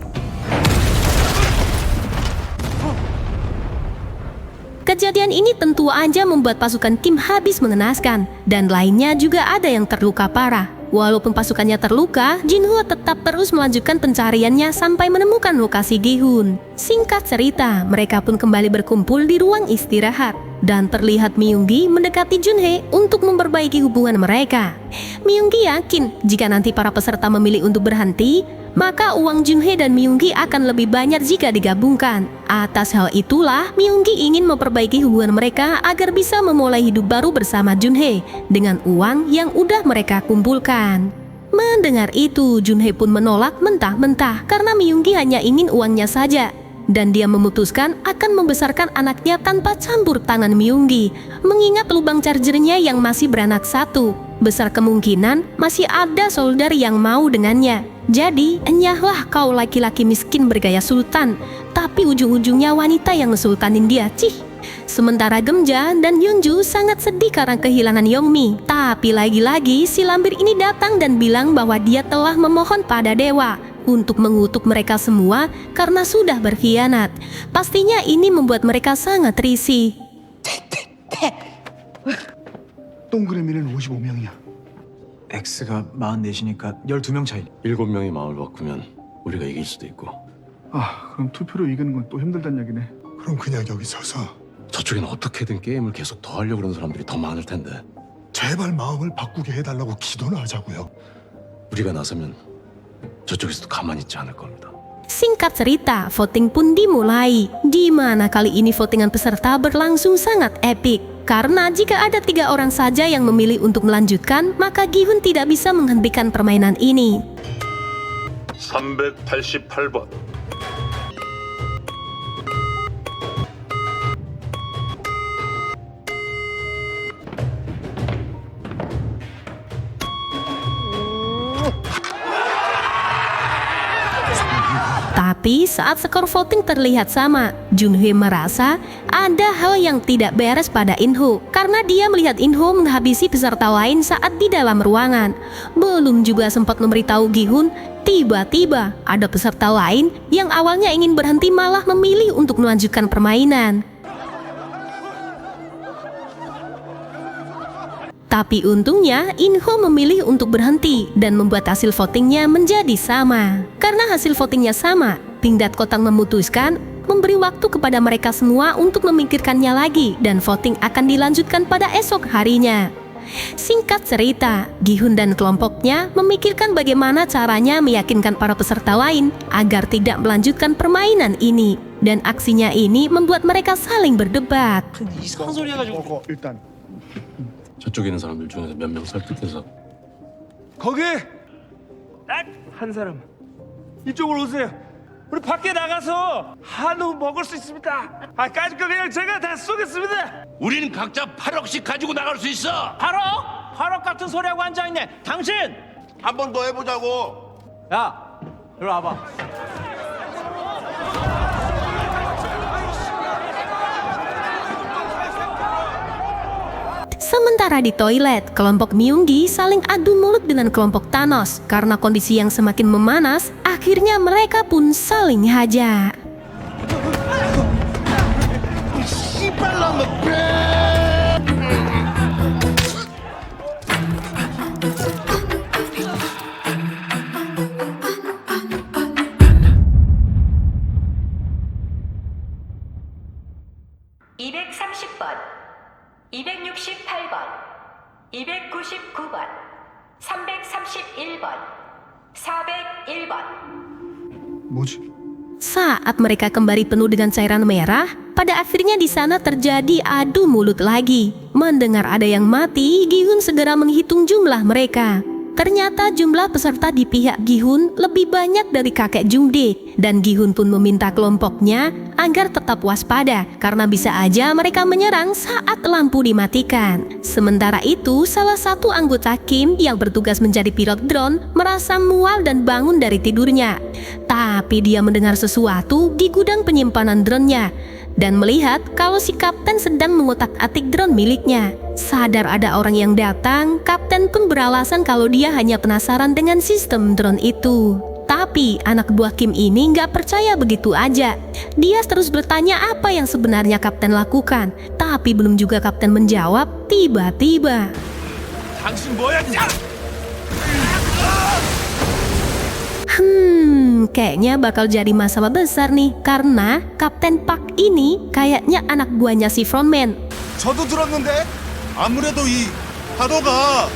kejadian ini tentu aja membuat pasukan Kim habis mengenaskan, dan lainnya juga ada yang terluka parah. Walaupun pasukannya terluka, Jinho tetap terus melanjutkan pencariannya sampai menemukan lokasi Gi-hun. Singkat cerita, mereka pun kembali berkumpul di ruang istirahat, dan terlihat Myunggi mendekati Junhae untuk memperbaiki hubungan mereka. Myunggi yakin jika nanti para peserta memilih untuk berhenti, maka uang Junhae dan Myunggi akan lebih banyak jika digabungkan. Atas hal itulah, Myunggi ingin memperbaiki hubungan mereka agar bisa memulai hidup baru bersama Junhae dengan uang yang udah mereka kumpulkan. Mendengar itu, Junhae pun menolak mentah-mentah karena Myunggi hanya ingin uangnya saja. Dan dia memutuskan akan membesarkan anaknya tanpa campur tangan Myunggi, mengingat lubang chargernya yang masih beranak satu. Besar kemungkinan masih ada solder yang mau dengannya. Jadi, enyahlah kau laki-laki miskin bergaya sultan, tapi ujung-ujungnya wanita yang ngesultanin dia, cih. Sementara Gemja dan Hyunju sangat sedih karena kehilangan Youngmi. Tapi lagi-lagi si lampir ini datang dan bilang bahwa dia telah memohon pada dewa untuk mengutuk mereka semua karena sudah berkhianat. Pastinya ini membuat mereka sangat risih. 동그라미는 55명이야. X가 44시니까 12명 차이. 7명이 마음을 바꾸면 우리가 이길 수도 있고. 아, 그럼 투표로 이기는 건 또 힘들단 얘기네. 그럼 그냥 여기 서서 저쪽엔 어떻게든 게임을 계속 더 하려고 그러는 사람들이 더 많을 텐데. 제발 마음을 바꾸게 해달라고 기도나 하자고요. 우리가 나서면 저쪽에서도 가만히 있지 않을 겁니다. Singkat cerita, voting pun dimulai, di mana kali ini votingan peserta berlangsung sangat epik. Karena jika ada 3 orang saja yang memilih untuk melanjutkan, maka Gi-hun tidak bisa menghentikan permainan ini. 388번. Tapi saat skor voting terlihat sama, Junhye merasa ada hal yang tidak beres pada In-ho karena dia melihat In-ho menghabisi peserta lain saat di dalam ruangan. Belum juga sempat memberitahu Gi-hun, tiba-tiba ada peserta lain yang awalnya ingin berhenti malah memilih untuk melanjutkan permainan. Tapi untungnya In-ho memilih untuk berhenti dan membuat hasil votingnya menjadi sama. Karena hasil votingnya sama, Pingdat Kotang memutuskan memberi waktu kepada mereka semua untuk memikirkannya lagi dan voting akan dilanjutkan pada esok harinya. Singkat cerita, Gi-hun dan kelompoknya memikirkan bagaimana caranya meyakinkan para peserta lain agar tidak melanjutkan permainan ini. Dan aksinya ini membuat mereka saling berdebat. 일단 저쪽에 있는 사람들 중에서 몇 명 설득해서 거기 한 사람 이쪽으로 오세요. 우리 밖에 나가서 한우 먹을 수 있습니다. 까짓 거 그냥 제가 다 쏘겠습니다. 우리는 각자 8억씩 가지고 나갈 수 있어. 8억? 8억 같은 소리하고 앉아있네. 당신! 한 번 더 해보자고. 야, 이리 와봐. Sementara di toilet, kelompok Myunggi saling adu mulut dengan kelompok Thanos. Karena kondisi yang semakin memanas, akhirnya mereka pun saling hajar. 뭐지? Saat mereka kembali penuh dengan cairan merah, pada akhirnya di sana terjadi adu mulut lagi. Mendengar ada yang mati, Gi-hun segera menghitung jumlah mereka. Ternyata jumlah peserta di pihak Gi-hun lebih banyak dari kakek Jungde, dan Gi-hun pun meminta kelompoknya agar tetap waspada karena bisa aja mereka menyerang saat lampu dimatikan. Sementara itu, salah satu anggota Kim yang bertugas menjadi pilot drone merasa mual dan bangun dari tidurnya. Tapi dia mendengar sesuatu di gudang penyimpanan drone-nya dan melihat kalau si kapten sedang mengotak-atik drone miliknya. Sadar ada orang yang datang, kapten pun beralasan kalau dia hanya penasaran dengan sistem drone itu. Tapi anak buah Kim ini nggak percaya begitu aja. Dia terus bertanya apa yang sebenarnya kapten lakukan. Tapi belum juga kapten menjawab, tiba-tiba 당신 뭐였냐? Kayaknya bakal jadi masalah besar nih. Karena Kapten Park ini kayaknya anak buahnya si frontman. 저도 들었는데 아무래도 이 파도가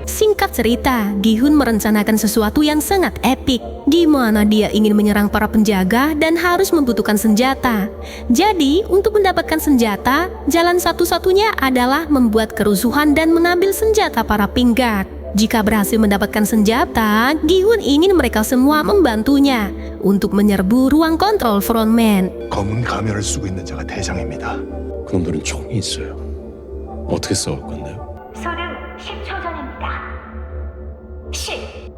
Singkat cerita, Gi-hun merencanakan sesuatu yang sangat epik, di mana dia ingin menyerang para penjaga dan harus membutuhkan senjata. Jadi, untuk mendapatkan senjata, jalan satu-satunya adalah membuat kerusuhan dan mengambil senjata para pinggat. Jika berhasil mendapatkan senjata, Gi-hun ingin mereka semua membantunya untuk menyerbu ruang kontrol frontman. 검은 가면을 쓰고 있는 자가 대장입니다. 그놈들은 총이 있어요. 어떻게 싸울 건데요? 소등 10초 전입니다. 10.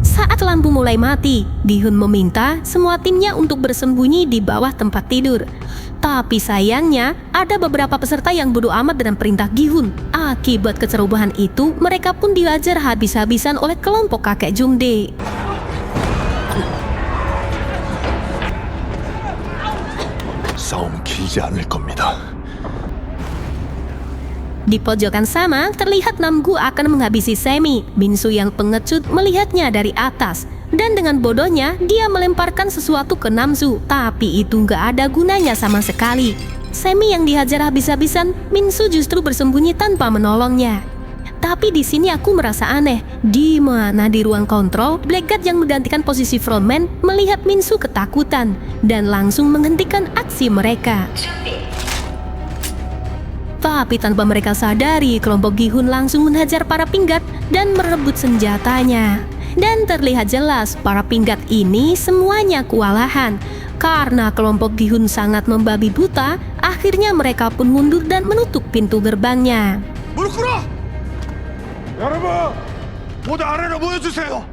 Saat lampu mulai mati, Gi-hun meminta semua timnya untuk bersembunyi di bawah tempat tidur. Tapi sayangnya, ada beberapa peserta yang bodoh amat dengan perintah Gi-hun. Akibat kecerobohan itu, mereka pun dihajar habis-habisan oleh kelompok kakek Jungde. 싸움은 길지 않을 겁니다. Di pojokan sana, terlihat Namgu akan menghabisi Semi. Minsu yang pengecut melihatnya dari atas. Dan dengan bodohnya, dia melemparkan sesuatu ke Namsu. Tapi itu nggak ada gunanya sama sekali. Semi yang dihajar habis-habisan, Minsu justru bersembunyi tanpa menolongnya. Tapi di sini aku merasa aneh. Di mana di ruang kontrol, Blackguard yang menggantikan posisi frontman melihat Minsu ketakutan dan langsung menghentikan aksi mereka. Tapi tanpa mereka sadari, kelompok Gi-hun langsung menghajar para pinggat dan merebut senjatanya. Dan terlihat jelas para pinggat ini semuanya kewalahan. Karena kelompok Gi-hun sangat membabi buta, akhirnya mereka pun mundur dan menutup pintu gerbangnya. 여러분, 모두 아래로 모여주세요.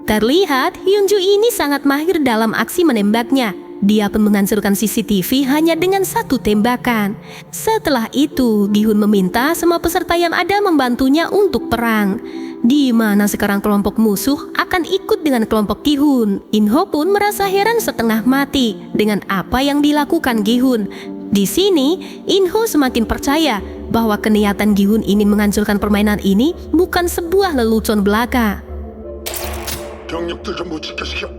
Terlihat Hyunju ini sangat mahir dalam aksi menembaknya. Dia pun menghancurkan CCTV hanya dengan satu tembakan. Setelah itu, Gi-hun meminta semua peserta yang ada membantunya untuk perang. Di mana sekarang kelompok musuh akan ikut dengan kelompok Gi-hun. In-ho pun merasa heran setengah mati dengan apa yang dilakukan Gi-hun. Di sini, In-ho semakin percaya bahwa keniatan Gi-hun ini menghancurkan permainan ini bukan sebuah lelucon belaka. 병력들 전부 지켜시켜.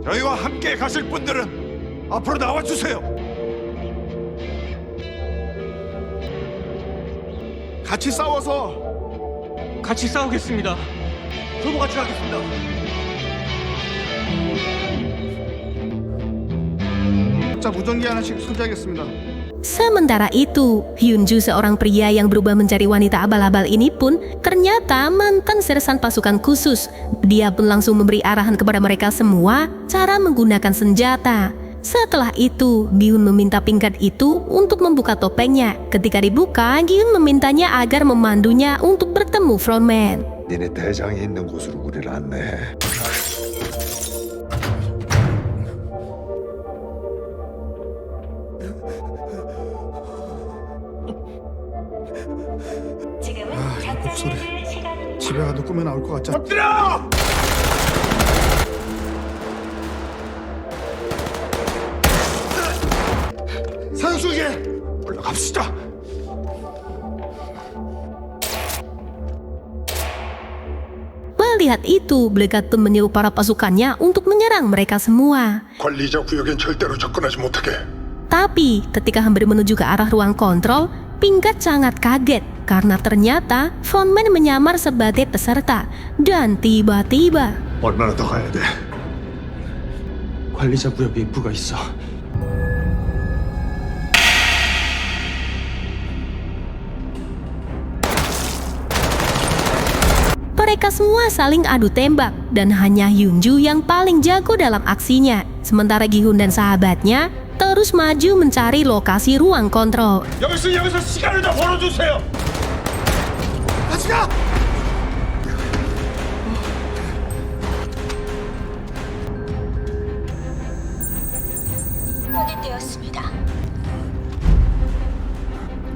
저희와 함께 가실 분들은 앞으로 나와주세요. 같이 싸우겠습니다. 저도 같이 가겠습니다. 자, 무전기 하나씩 소지하겠습니다. Sementara itu, Hyunju, seorang pria yang berubah menjadi wanita abal-abal ini pun ternyata mantan sersan pasukan khusus. Dia pun langsung memberi arahan kepada mereka semua cara menggunakan senjata. Setelah itu, Gi-hun meminta pinggat itu untuk membuka topengnya. Ketika dibuka, Gi-hun memintanya agar memandunya untuk bertemu frontman. 니네 대장이 있는 곳으로 우리를 안내해. 지금은 목소리. 작전을 시간입니다. 집에 가도 꿈에 나올 것 같지 않아? 엎드려! 산수에 올라갑시다. Melihat itu, Blackguard pun menyuruh para pasukannya untuk menyerang mereka semua. 관리자 구역엔 절대로 접근하지 못하게. Tapi ketika hampir menuju ke arah ruang kontrol, Pinggat sangat kaget karena ternyata frontman menyamar sebagai peserta. Dan tiba-tiba 얼마나 더 가야 돼? 관리자 구역에 입구가 있어. mereka semua saling adu tembak dan hanya Hyunju yang paling jago dalam aksinya. Sementara Gi-hun dan sahabatnya terus maju mencari lokasi ruang kontrol. 여기서 시간을 다 벌어주세요. 같이 가. 확인되었습니다.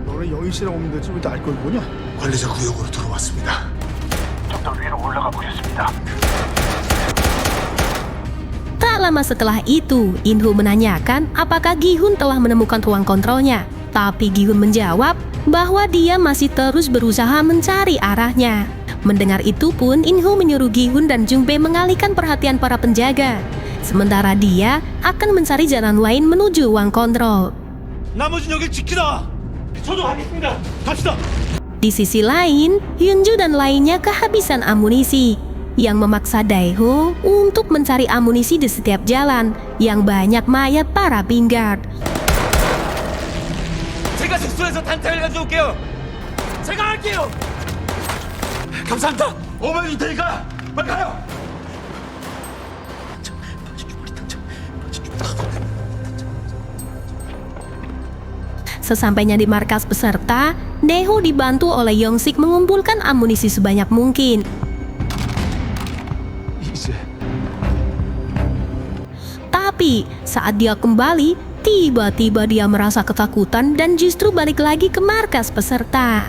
너는 영희 씨랑 오면 되지 왜 날 걸 보냐? 관리자 구역으로 들어왔습니다. 좀 더 위로 올라가 보겠습니다. Tak lama setelah itu, In-ho menanyakan apakah Gi-hun telah menemukan ruang kontrolnya. Tapi Gi-hun menjawab bahwa dia masih terus berusaha mencari arahnya. Mendengar itu pun, In-ho menyuruh Gi-hun dan Jung-bae mengalihkan perhatian para penjaga. Sementara dia akan mencari jalan lain menuju ruang kontrol. 나머진 여길 지키라. 저도 가겠습니다. 갑시다. Di sisi lain, Hyunju dan lainnya kehabisan amunisi, yang memaksa Daeho untuk mencari amunisi di setiap jalan yang banyak mayat para Vanguard. 제가 숙소에서 탄창을 가져올게요. 제가 할게요. 감사합니다. 5만 줄 테니까 빨리 가요. Sesampainya di markas peserta, Daeho dibantu oleh Yongsik mengumpulkan amunisi sebanyak mungkin. Tapi saat dia kembali, tiba-tiba dia merasa ketakutan dan justru balik lagi ke markas peserta.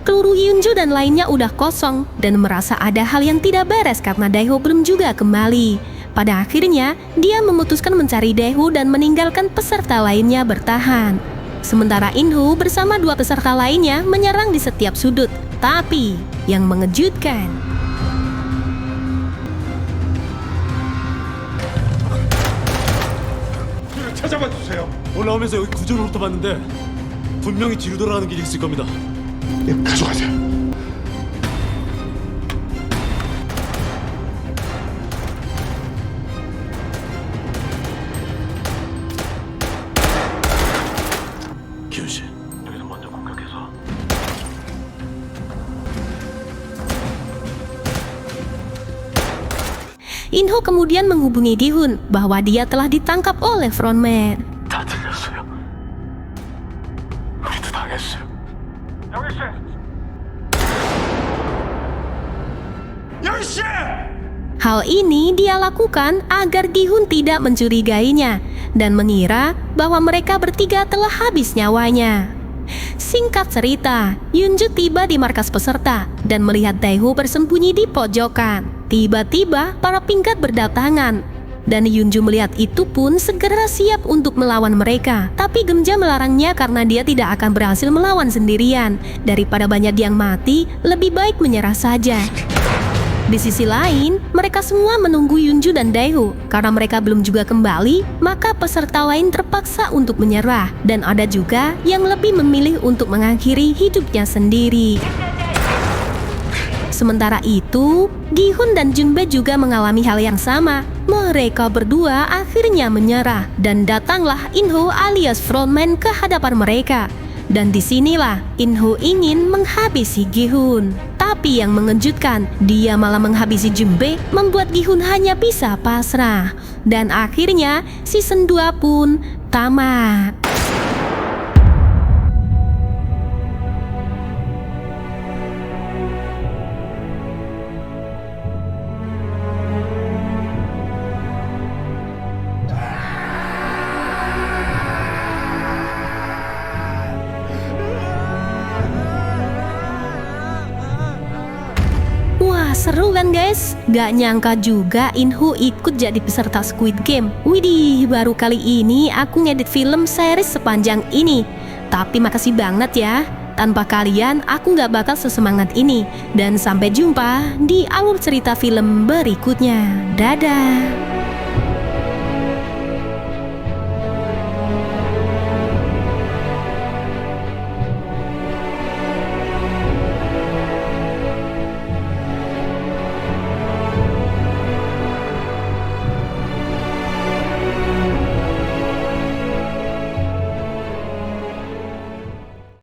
Peluru Hyunju dan lainnya udah kosong dan merasa ada hal yang tidak beres karena Daeho belum juga kembali. Pada akhirnya, dia memutuskan mencari Daeho dan meninggalkan peserta lainnya bertahan. Sementara Inho bersama 2 peserta lainnya menyerang di setiap sudut. Tapi yang mengejutkan, 찾아봐 주세요. 올라오면서 여기 구조로부터 봤는데 분명히 뒤로 돌아가는 길이 있을 겁니다. 네, 가져가세요. 기훈 씨, 여기서 먼저 공격해서. Inho kemudian menghubungi Gi-hun bahwa dia telah ditangkap oleh frontman. 다 들렸어요. 우리도 당했어요. 영희 씨. 영희 씨! Hal ini dia lakukan agar Gi-hun tidak mencurigainya dan mengira bahwa mereka bertiga telah habis nyawanya. Singkat cerita, Yunju tiba di markas peserta dan melihat Daeho bersembunyi di pojokan. Tiba-tiba para pinggat berdatangan dan Yunju melihat itu pun segera siap untuk melawan mereka. Tapi Gemja melarangnya karena dia tidak akan berhasil melawan sendirian. Daripada banyak yang mati, lebih baik menyerah saja. Di sisi lain, mereka semua menunggu Yunju dan Daeho. Karena mereka belum juga kembali, maka peserta lain terpaksa untuk menyerah. Dan ada juga yang lebih memilih untuk mengakhiri hidupnya sendiri. Sementara itu, Gi-hun dan Junbe juga mengalami hal yang sama. Mereka berdua akhirnya menyerah dan datanglah Inho alias frontman ke hadapan mereka. Dan disinilah Inho ingin menghabisi Gi-hun. Tapi yang mengejutkan, dia malah menghabisi Junbe, membuat Gi-hun hanya bisa pasrah. Dan akhirnya season 2 pun tamat. Seru kan guys? Gak nyangka juga Inho ikut jadi peserta Squid Game. Widih, baru kali ini aku ngedit film series sepanjang ini. Tapi makasih banget ya. Tanpa kalian aku gak bakal sesemangat ini. Dan sampai jumpa di alur cerita film berikutnya. Dadah.